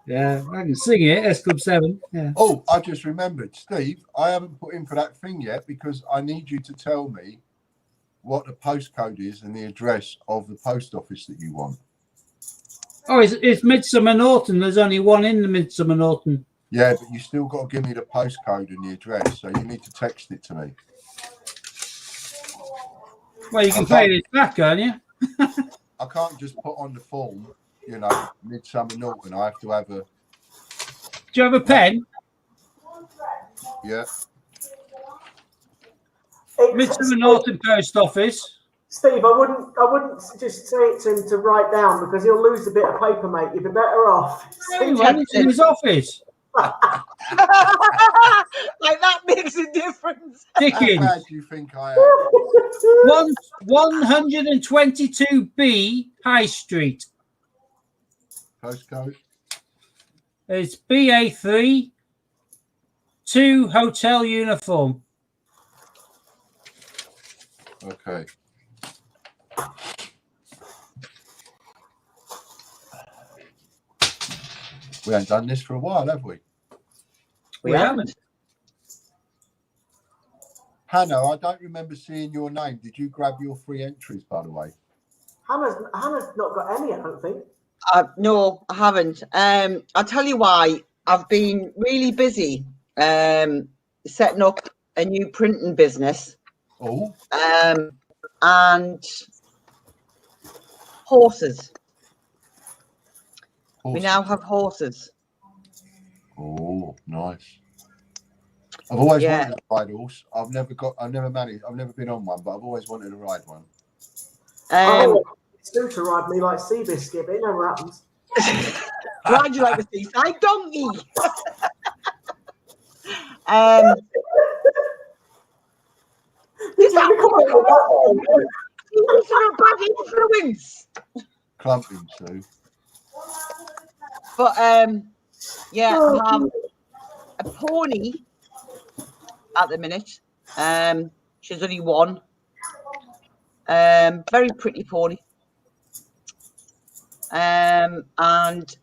Yeah, I can sing it. S Club 7. Yeah.
Oh, I just remembered, Steve, I haven't put in for that thing yet because I need you to tell me what the postcode is and the address of the post office that you want.
Oh, it's Midsummer Norton. There's only one in the Midsummer Norton.
Yeah, but you still got to give me the postcode and the address, so you need to text it to me.
Well, you can pay this back, can't you?
I can't just put on the form, you know, Midsummer Norton. I have to have a,
Do you have a pen?
yeah.
Midsummer Norton Post Office.
Steve, I wouldn't just say it to him to write down because he'll lose a bit of paper, mate. You'd be better off.
Anyway, it's in his office.
Like that makes a difference.
How
Dickens.
bad do you think I am?
122B High Street.
Postcode?
It's BA3 2 Hotel Uniform.
Okay. We haven't done this for a while, have we?
We haven't.
Hannah, I don't remember seeing your name. Did you grab your free entries, by the way?
Hannah's not got any, I don't think.
No, I haven't. I'll tell you why. I've been really busy setting up a new printing business
Oh,
and horses. We
horses.
now have horses.
Oh, nice. I've always
Yeah.
wanted a ride horse. I've never been on one, but I've always wanted to ride one.
It's due to ride me like Seabiscuit, but it never happens.
Ride you like a seaside donkey. Is that a bad influence?
Clumping, Sue.
But yeah, I have a pony at the minute. She's only one. Very pretty pony. And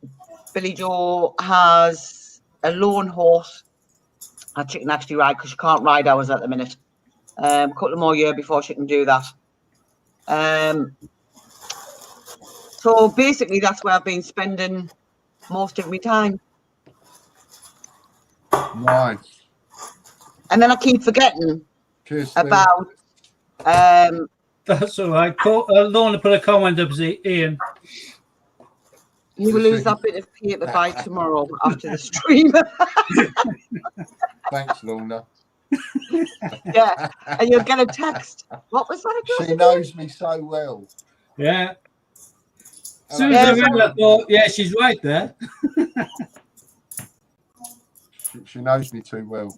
Billy Joe has a lone horse that she can actually ride because she can't ride ours at the minute. A couple more years before she can do that. So basically, that's where I've been spending most of my time.
Nice.
And then I keep forgetting
Cheers, Steve.
about
That's all right. Lorna put a comment up, Ian.
You will lose that bit of paper by tomorrow after the stream.
Thanks, Lorna.
Yeah, and you'll get a text. What was that address
She
again?
knows me so well.
Yeah. As soon as I read that, I thought, yeah, she's right there.
She knows me too well.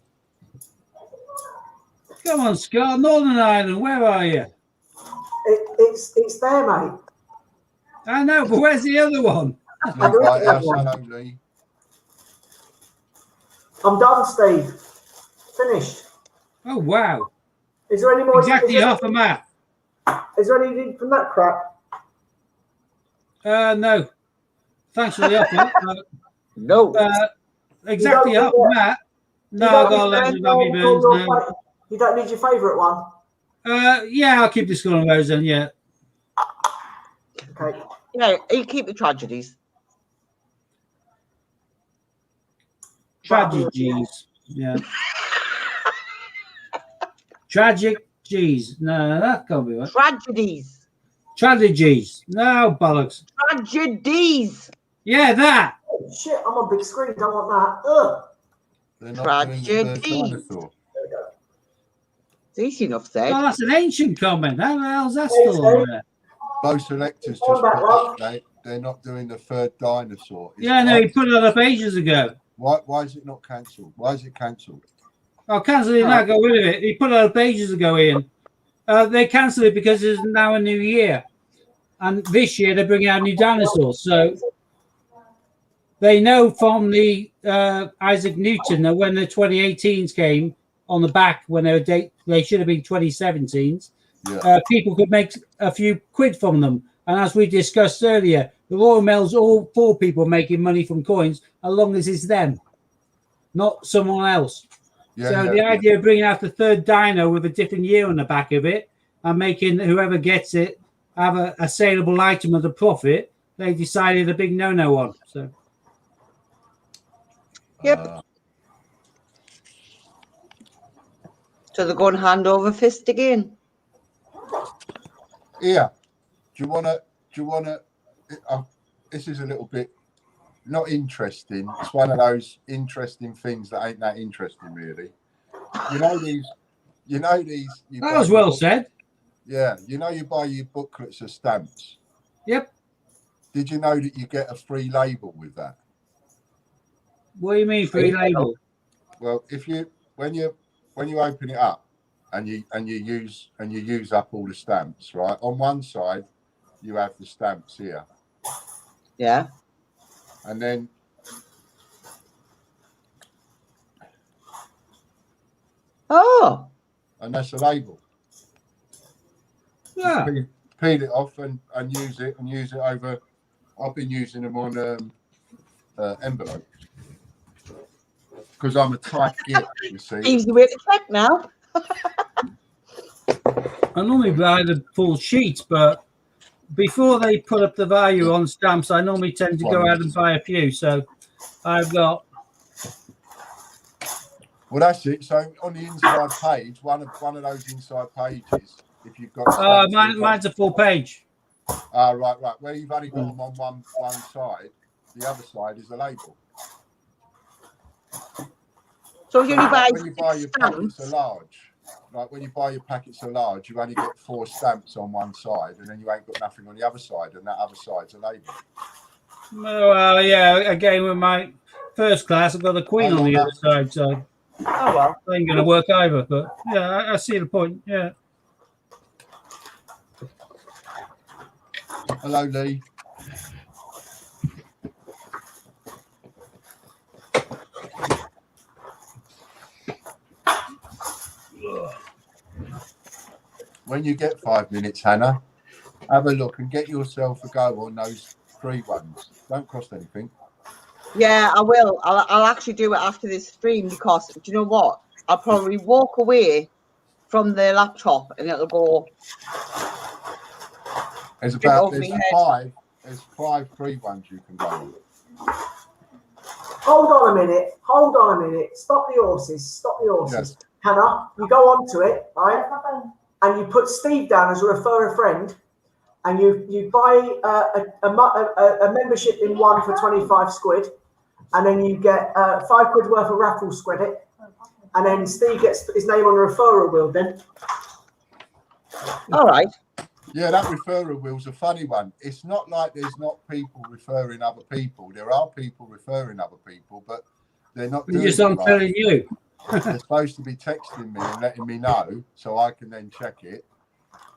Come on, Scott, Northern Ireland, where are you?
It's there, mate.
I know, but where's the other one?
Right, yes, hello, Lee.
I'm done, Steve. Finished.
Oh, wow.
Is there any more?
Exactly half a map.
Is there anything from that crap?
No. Thanks for the offer.
No.
Exactly half a map. No, I've got loads of Bobby Burns now.
You don't need your favourite one.
Yeah, I'll keep the Skull and Rose then, yeah.
Okay.
Yeah, you keep the tragedies.
Tragedies. Yeah. Tragic G's. No, that can't be right.
Tragedies.
Tragedies. No, bollocks.
Tragedies.
Yeah, that.
Oh, shit, I'm on big screen. Don't want that. Ugh.
They're not doing the
Tragedy.
dinosaur.
It's easy enough said.
Oh, that's an ancient comment. How the hell's that still on there?
Both selectors just
On that
put
one.
up, they're not doing the third dinosaur.
Yeah, no, he put it up ages ago.
Why is it not cancelled? Why is it cancelled?
I'll cancel it now, got rid of it. He put it up ages ago, Ian. They cancelled it because it's now a new year. And this year they're bringing out new dinosaurs. So they know from the Isaac Newton that when the 2018s came on the back, when they should have been 2017s,
Yeah.
people could make a few quid from them. And as we discussed earlier, the Royal Mail's all for people making money from coins, as long as it's them, not someone else.
Yeah,
So
yeah,
the idea of bringing out the third dino with a different year on the back of it and making whoever gets it have a saleable item at a profit, they decided a big no-no on. So
Yep. So they're going hand over fist again.
Yeah. Do you wanna this is a little bit not interesting. It's one of those interesting things that ain't that interesting really. You know these
that was well said.
Yeah, you buy your booklets of stamps.
Yep.
Did you know that you get a free label with that?
What do you mean free label?
Well, when you open it up and you use up all the stamps, right? On one side you have the stamps here.
Yeah.
And then and that's a label.
Yeah.
Peel it off and use it over. I've been using them on envelopes because I'm a tight git, you see.
Easy way to check now.
I normally buy the full sheets, but before they put up the value on stamps, I normally tend to go out and buy a few. So I've got.
Well, that's it. So on the inside page, one of those inside pages, if you've got.
Mine's a full page.
Right. Where you've only got them on one side, the other side is the label.
So you only buy
when you buy your packets
stamps.
are large. Like when you buy your packets are large, you only get 4 stamps on one side, and then you ain't got nothing on the other side, and that other side's a label.
Well, yeah. Again, with my first class, I've got the Queen on the other side, so
Oh well.
that ain't going to work either. But yeah, I see the point. Yeah.
Hello, Lee. When you get 5 minutes, Hannah, have a look and get yourself a go on those 3 ones. Don't cost anything.
Yeah, I will. I'll actually do it after this stream because do you know what? I'll probably walk away from the laptop and it'll go.
There's
over my head.
5 free ones you can go on.
Hold on a minute. Stop the horses.
Yes.
Hannah, you go on to it, right? And you put Steve down as a refer a friend. and you buy a membership in one for 25 quid, and then you get £5 worth of raffle credit, and then Steve gets his name on a referral wheel then.
All right.
Yeah, that referral wheel's a funny one. It's not like there's not people referring other people. There are people referring other people, but they're not doing
Just
it
I'm
right.
telling you.
They're supposed to be texting me and letting me know so I can then check it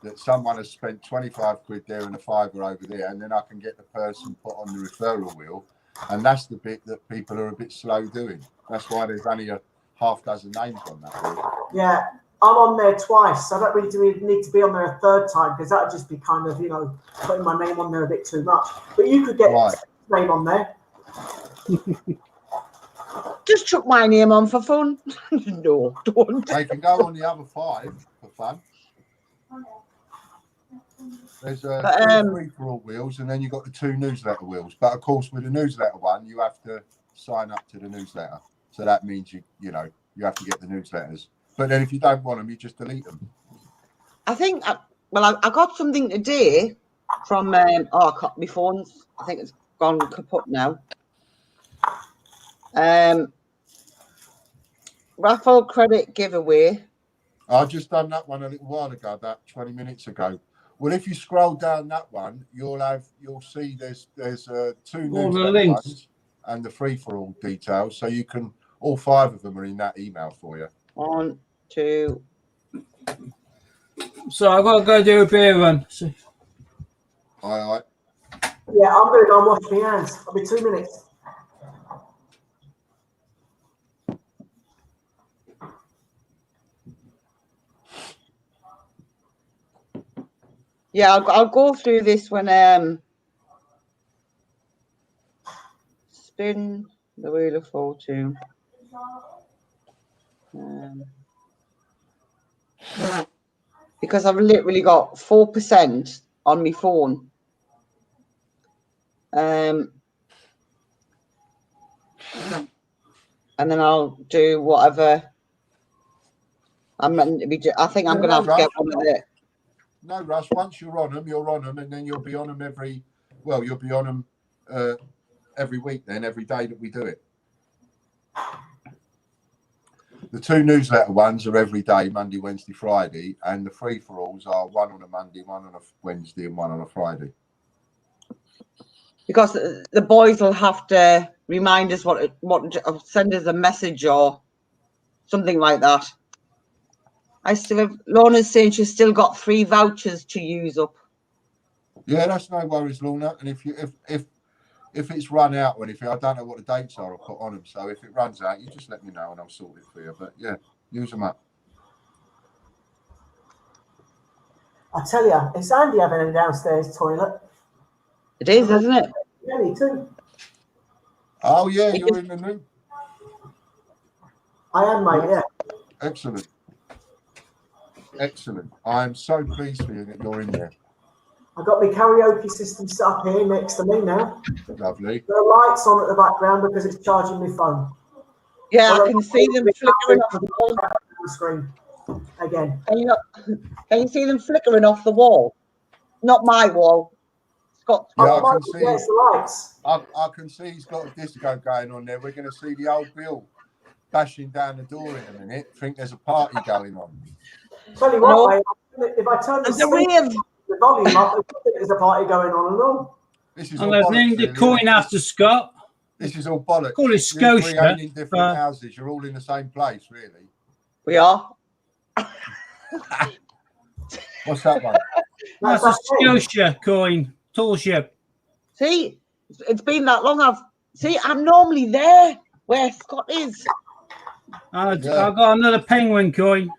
that someone has spent 25 quid there and a fiver over there, and then I can get the person put on the referral wheel. And that's the bit that people are a bit slow doing. That's why there's only a half dozen names on that wheel.
Yeah, I'm on there twice. I don't really need to be on there a third time because that would just be kind of, putting my name on there a bit too much. But you could get
Right.
his name on there.
Just chuck my name on for fun. No, don't.
They can go on the other 5 for fun. There's free-for-all wheels, and then you've got the 2 newsletter wheels. But of course, with the newsletter one, you have to sign up to the newsletter. So that means you have to get the newsletters. But then if you don't want them, you just delete them.
I think, I got something today from, my phone's, I think it's gone kaput now. Raffle credit giveaway.
I just done that one a little while ago, about 20 minutes ago. Well, if you scroll down that one, you'll see there's 2 newsletter
links
ones and the free-for-all details. So you can, all 5 of them are in that email for you.
1, 2.
So I've got to go do a beer run. So,
All right.
Yeah, I'm going to go and wash my hands. I'll be 2 minutes.
Yeah, I'll go through this when spin the wheel of fortune. Because I've literally got 4% on my phone. And then I'll do whatever I'm meant to be doing. I think I'm going to have to get one of it.
No rush. Once you're on them, and then you'll be on them you'll be on them every week then, every day that we do it. The 2 newsletter ones are every day, Monday, Wednesday, Friday, and the free-for-alls are one on a Monday, one on a Wednesday, and one on a Friday.
Because the boys will have to remind us what send us a message or something like that. Lorna's saying she's still got 3 vouchers to use up.
Yeah, that's no worries, Lorna. And if it's run out or anything, I don't know what the dates are. I'll put on them. So if it runs out, you just let me know and I'll sort it for you. But yeah, use them up.
I tell you, it's handy having a downstairs toilet.
It is, isn't it?
Yeah, me too.
Oh yeah, you're in the new.
I am, mate. Yeah.
Excellent. Excellent. I'm so pleased for you that you're in there.
I've got my karaoke system set up here next to me now.
Lovely.
The lights on at the background because it's charging my phone.
Yeah,
Well,
I can see them flickering off the wall.
The screen again.
Can you see them flickering off the wall? Not my wall. Scott's
Yeah,
wall.
I can see.
Yes, the lights.
I can see he's got a disco going on there. We're going to see the old Bill bashing down the door in a minute. Think there's a party going on.
Tell you what, mate, if I turn the volume up, I think there's a party going on and all.
This is
I'm
all
going to
bollocks,
name the
really,
coin
isn't it?
after Scott.
This is all bollocks.
Call it
You're
Scotia.
three owning different houses. You're all in the same place, really.
We are.
What's that one?
That's a Scotia coin. Tall ship.
See, it's been that long. I'm normally there where Scott is.
I've got another penguin coin.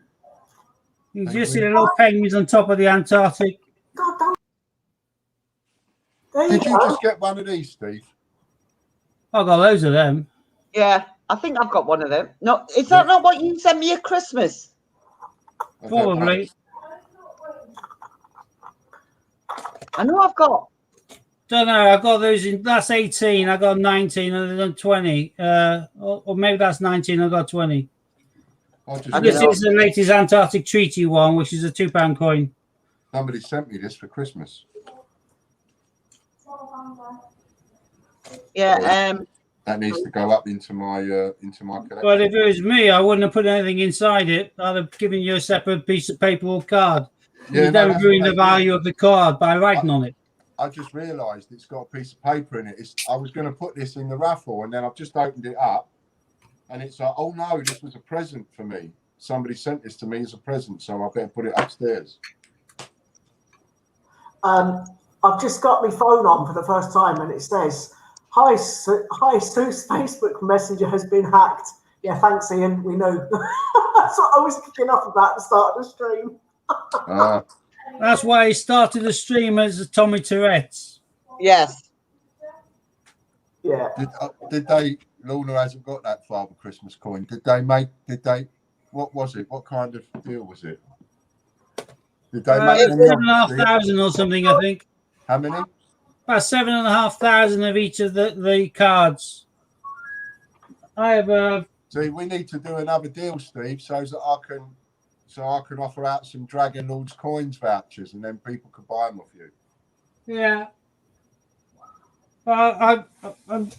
You can just see the little penguins on top of the Antarctic.
God damn. There
Did
you
you
go.
just get one of these, Steve?
I've got loads of them.
Yeah, I think I've got one of them. No, is that not what you sent me at Christmas?
Probably.
I know I've got.
Don't know. I got those in. That's 18. I got 19 and then 20. Or maybe that's 19. I got 20. This is the latest Antarctic Treaty one, which is a £2 coin.
Somebody sent me this for Christmas.
Yeah.
That needs to go up into my collection.
Well, if it was me, I wouldn't have put anything inside it. I'd have given you a separate piece of paper or card.
Yeah,
You
no,
don't
that's
ruin
what
the
they do.
value of the card by writing on it.
I just realised it's got a piece of paper in it. I was going to put this in the raffle, and then I've just opened it up, and it's like, oh no, this was a present for me. Somebody sent this to me as a present, so I better put it upstairs.
I've just got my phone on for the first time, and it says, "Hi, Sue's Facebook Messenger has been hacked." Yeah, thanks, Ian. We know. That's what I was kicking off about at the start of the stream.
That's why he started the stream as Tommy Tourette's.
Yes.
Yeah.
Did they? Lorna hasn't got that Father Christmas coin. Did they? What was it? What kind of deal was it? Did they make any?
7,500 or something, I think.
How many?
About 7,500 of each of the cards. I have
See, we need to do another deal, Steve, so that I can offer out some Dragon Lords coins vouchers, and then people can buy them off you.
yeah. I'm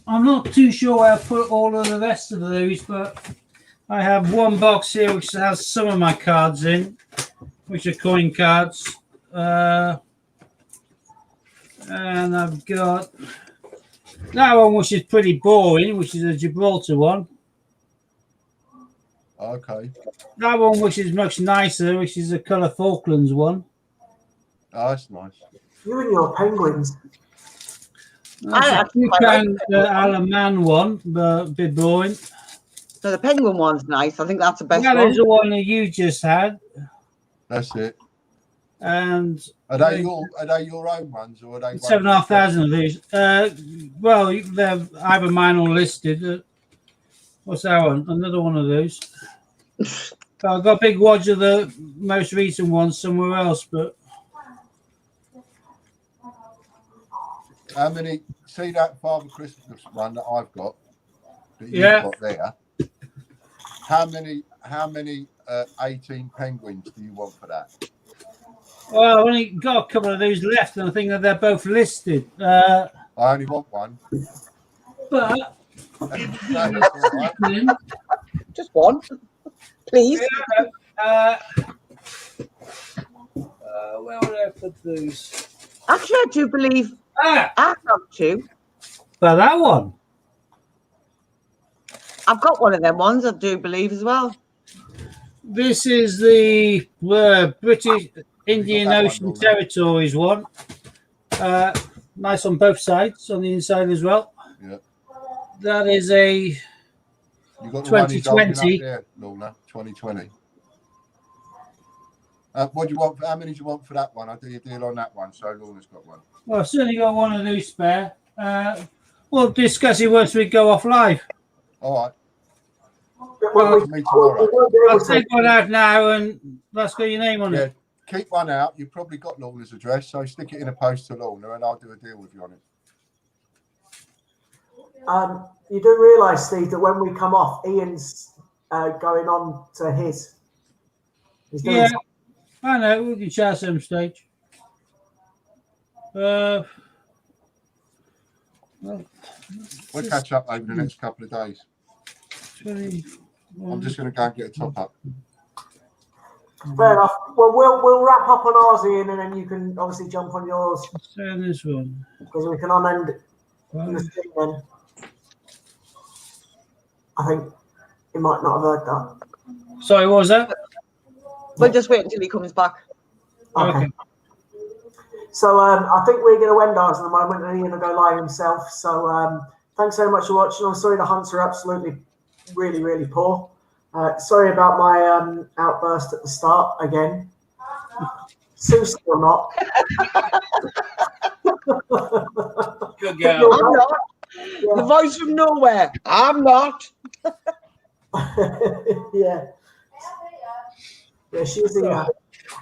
not too sure where I put all of the rest of those, but I have one box here which has some of my cards in, which are coin cards. And I've got that one, which is pretty boring, which is a Gibraltar one.
Okay.
That one, which is much nicer, which is a colour Falklands one.
Oh, that's nice.
You and your penguins.
That's a Alaman one, but a bit boring.
So the penguin one's nice. I think that's the best
That
one.
is the one that you just had.
That's it.
And
Are they your own ones, or are they
7,500 of these? Well, they're either mine or listed. What's that one? Another one of those. I've got a big watch of the most recent ones somewhere else, but
How many? See that Father Christmas one that I've got that you've got there. How many 18 penguins do you want for that?
well, I've only got a couple of those left, and I think that they're both listed.
I only want one.
But
Just one, please.
where would I put those?
Actually, I do believe I've got two.
But that one.
I've got one of them ones, I do believe as well.
This is the British Indian Ocean Territories one. Nice on both sides, on the inside as well.
Yeah.
That is a
You got the one he's holding up
2020.
there, Lorna, 2020. What do you want? How many do you want for that one? I'll do your deal on that one. So Lorna's got one.
Well, I've certainly got one of those spare. We'll discuss it once we go off live.
All right.
Well,
Me tomorrow.
I'll take one out now, and that's got your name on
Yeah.
it.
Keep one out. You've probably got Lorna's address, so stick it in a post to Lorna, and I'll do a deal with you on it.
You do realise, Steve, that when we come off, Ian's going on to his. He's doing
Yeah, I know. We can chat some stage.
We'll catch up over the next couple of days.
20.
I'm just going to go and get a top up.
Fair enough. Well, we'll wrap up on ours, Ian, and then you can obviously jump on yours
So this one.
because we can unend the
Right.
stream then. I think he might not have heard that.
Sorry, what was that?
We'll just wait until he comes back.
Okay. So I think we're going to end ours in a moment, and Ian will go live himself. So thanks so much for watching. I'm sorry the hunts are absolutely really, really poor. Sorry about my outburst at the start again. Sue's still not.
Good girl.
I'm not. The voice from nowhere. I'm not.
Yeah. Yeah, she's the.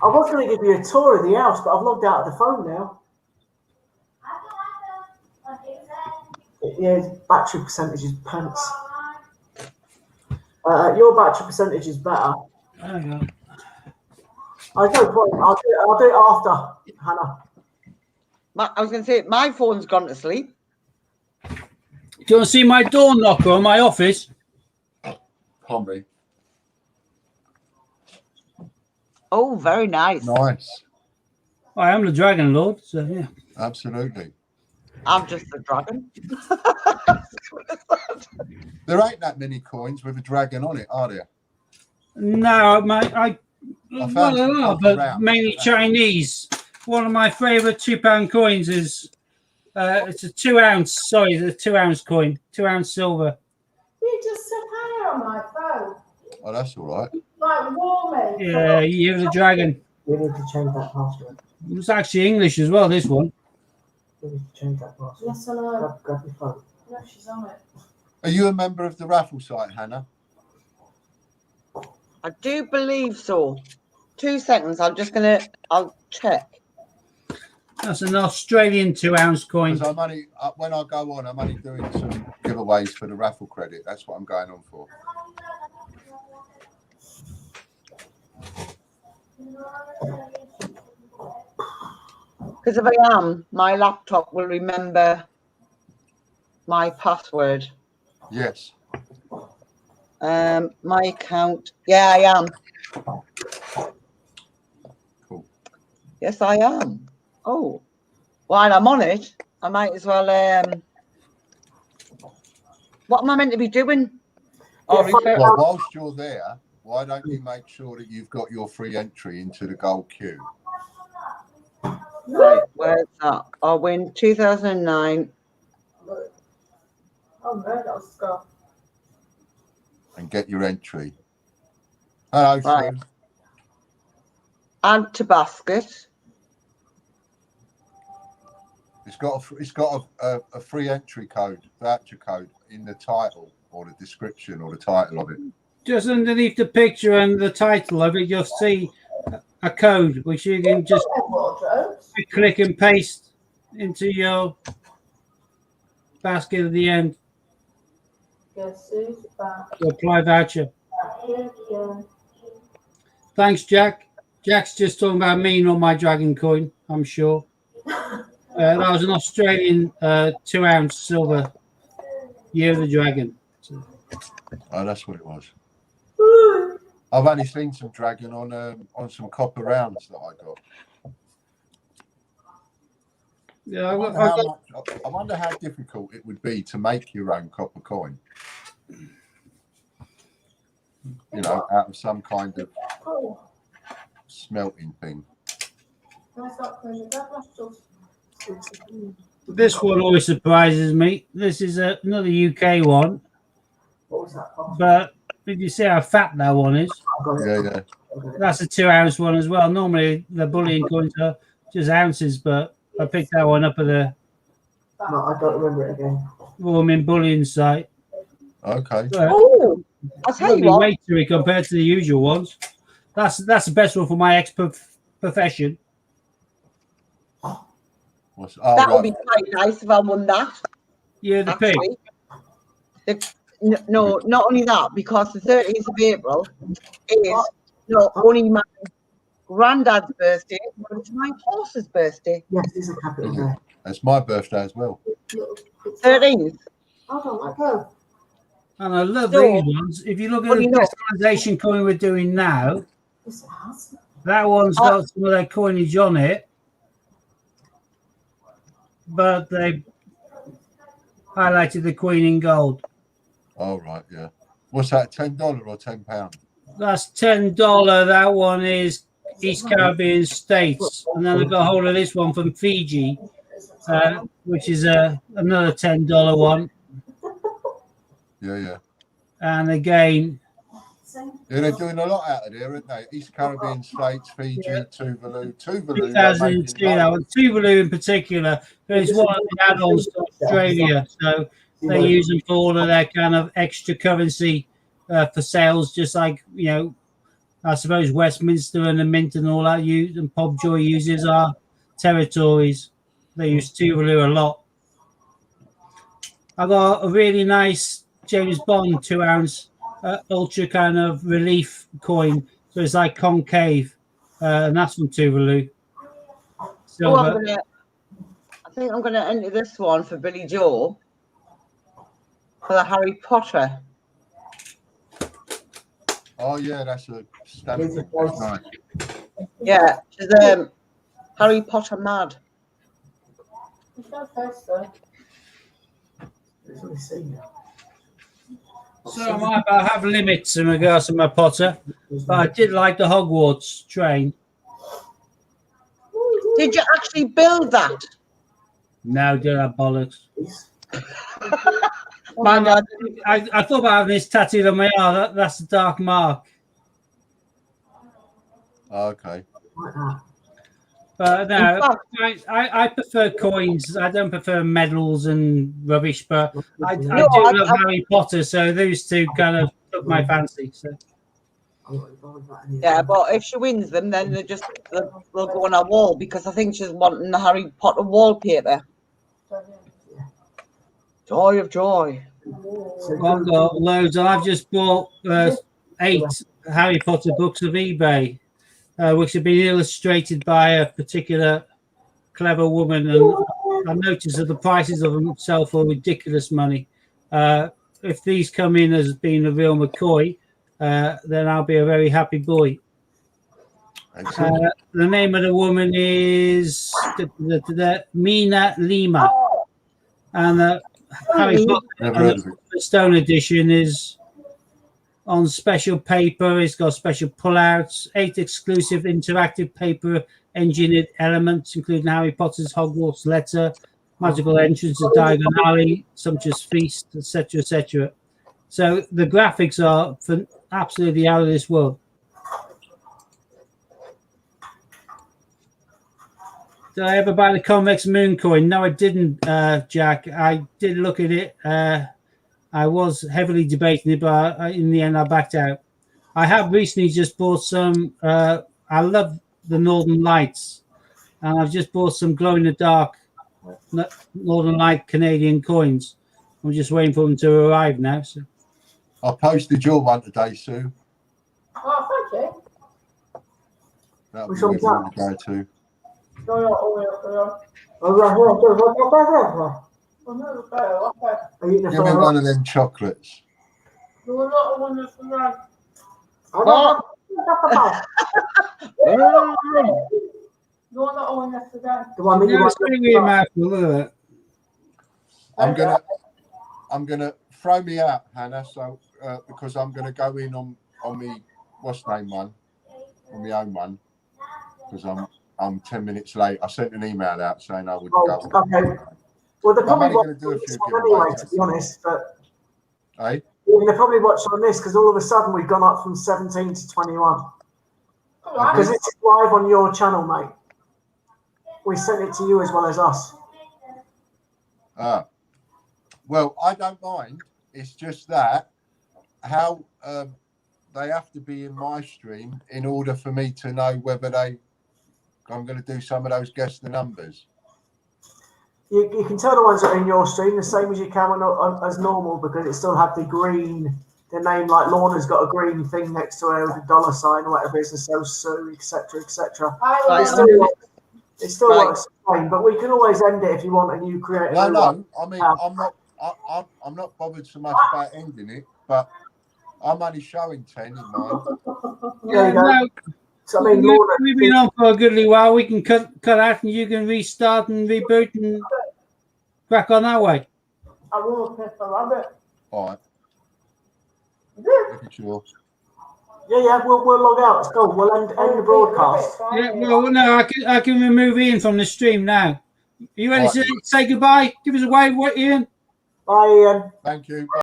I was going to give you a tour of the house, but I've logged out of the phone now. Yeah, battery percentage is pants. Your battery percentage is better.
Hang on.
I no point. I'll do it after, Hannah.
I was going to say, my phone's gone to sleep.
Do you want to see my door knocker on my office?
Pommy.
Oh, very nice.
Nice.
I am the Dragon Lord, so yeah.
Absolutely.
I'm just the dragon.
There ain't that many coins with a dragon on it, are there?
No,
I
well,
found
there
some
are,
up
but
around.
mainly Chinese. One of my favourite £2 coins is it's a 2 ounce. Sorry, the 2 ounce coin, 2 ounce silver.
You just said hi on my phone.
Oh, that's all right.
Like warming.
Yeah, Year of the Dragon.
We need to change that password.
It's actually English as well. This one.
We need to change that password.
Yes, I know.
Grab your phone.
No, she's on it.
Are you a member of the raffle site, Hannah?
I do believe so. 2 seconds. I'll check.
That's an Australian 2 ounce coin.
Because I'm only when I go on, I'm only doing some giveaways for the raffle credit. That's what I'm going on for.
Because if I am, my laptop will remember my password.
Yes.
My account. Yeah, I am.
Cool.
Yes, I am. Oh, while I'm on it, I might as well. What am I meant to be doing? Or refer-
Well, whilst you're there, why don't you make sure that you've got your free entry into the gold queue?
Right, where's that? I win 2009.
Oh no, that was Scott.
And get your entry. Hello,
Right.
Sue.
Add to basket.
It's got a free entry code, voucher code in the title or the description or the title of it.
Just underneath the picture and the title of it, you'll see a code which you can just
Wardrobes.
click and paste into your basket at the end
Yes, Sue's back.
to apply voucher.
Yeah.
Thanks, Jack. Jack's just talking about me, not my dragon coin, I'm sure. That was an Australian 2 ounce silver Year of the Dragon.
Oh, that's what it was. I've only seen some dragon on some copper rounds that I got.
Yeah,
I wonder how difficult it would be to make your own copper coin. You know, out of some kind of
Oh,
smelting thing.
nice up there. That was just.
this one always surprises me. This is another UK one,
What was that password?
but did you see how fat that one is?
I got it.
Yeah, yeah.
Okay.
That's a 2 ounce one as well. Normally the bullion coins are just ounces, but I picked that one up at the
No, I don't remember it again.
Warming Bullion site.
Okay.
Oh, I'll tell you
Lovely
what.
weight to it compared to the usual ones. That's the best one for my profession.
Oh,
That would
right.
be quite nice if I won that.
Yeah, the pig.
actually. No, not only that, because the 30th of April is not only my granddad's birthday, but it's my horse's birthday.
Yes, there's a capital there.
It's my birthday as well.
13th.
Hold on, let go.
And I love
So-
these ones. If you look at
Well,
the
you know-
personalization coin we're doing now,
Yes, it has.
that one's got some of their coinage on it, but they highlighted the Queen in gold.
Oh, right, yeah. What's that, $10 or £10?
That's $10. That one is East Caribbean states, and then I got hold of this one from Fiji, which is another $10 one.
Yeah, yeah.
And again,
Yeah, they're doing a lot out of there, aren't they? East Caribbean states, Fiji, Tuvalu. Tuvalu, they're
2002,
making
that one, Tuvalu in particular, it's one of the add-ons to Australia, so they use them for all of their kind of extra currency for sales, just like, you know, I suppose Westminster and the Mint and all that use, and Pobjoy uses our territories. They use Tuvalu a lot. I got a really nice James Bond 2 ounce ultra kind of relief coin, so it's like concave, and that's from Tuvalu.
Oh,
Silver.
I think I'm going to enter this one for Billy Joe for the Harry Potter.
Oh yeah, that's a stamp. That's nice.
Yeah, she's Harry Potter mad.
It's so tasty.
Let me see now.
So I have limits in regards to my Potter, but I did like the Hogwarts train.
Did you actually build that?
No, did I bollocks?
Man,
I thought about having this tattooed on my arm. That's a dark mark.
Okay.
Like that.
But no,
In fact-
I prefer coins. I don't prefer medals and rubbish. But I do
No,
love Harry Potter, so those two kind of took my fancy. So
yeah, but if she wins them, then they'll go on our wall because I think she's wanting the Harry Potter wallpaper. Joy of joy.
I've got loads. I've just bought 8 Harry Potter books of eBay, which have been illustrated by a particular clever woman, and I noticed that the prices of them sell for ridiculous money. If these come in as being a real McCoy, then I'll be a very happy boy.
Excellent.
The name of the woman is Mina Lima, and Harry Potter
Never heard of it.
the Stone edition is on special paper. It's got special pullouts, 8 exclusive interactive paper engineered elements, including Harry Potter's Hogwarts letter, magical entrance to Diagon Alley, sumptuous feast, etc., etc. So the graphics are absolutely out of this world. Did I ever buy the Convex Moon coin? No, I didn't, Jack. I did look at it. I was heavily debating it, but in the end, I backed out. I have recently just bought some. I love the Northern Lights, and I've just bought some glow-in-the-dark Northern Light Canadian coins. I'm just waiting for them to arrive now. So.
I posted your one today, Sue.
Oh, thank you.
That'll
Which
be
one's
where
that?
we go to.
No, no, oh,
Are you eating a
Give me
fire?
one of them chocolates.
there was not one that's around. No, not one yesterday.
The one that you
Yeah,
want
it's pretty weird mouthful. Look at that.
I'm gonna throw me out, Hannah. So because I'm gonna go in on me what's name one, on my own one, because I'm 10 minutes late. I sent an email out saying I would go.
okay. Well, they're
I'm
probably
only
watching
gonna do a
this
few
one anyway,
giveaways.
to be honest. But
Hey,
they're probably watching on this because all of a sudden we've gone up from 17 to 21. Because it's live on your channel, mate. We sent it to you as well as us.
well, I don't mind. It's just that how they have to be in my stream in order for me to know whether I'm going to do some of those guess the numbers.
You can tell the ones that are in your stream the same as you can as normal because it still have the green, the name like Lorna's got a green thing next to her with a dollar sign or whatever it is, and so Sue, etc., etc. It still works the same, but we can always end it if you want and you create.
No. I mean, I'm not bothered so much about ending it, but I'm only showing 10 in mine.
There you go.
No,
So, I mean, Lorna,
we've been on for a goodly while. We can cut out and you can restart and reboot and crack on that way.
I will pick a rabbit.
All right. If you're sure.
yeah, we'll log out. It's cool. We'll end the broadcast.
Yeah, well, no, I can remove Ian from the stream now. Are you ready to say goodbye? Give us a wave, Ian.
Bye, Ian.
Thank you.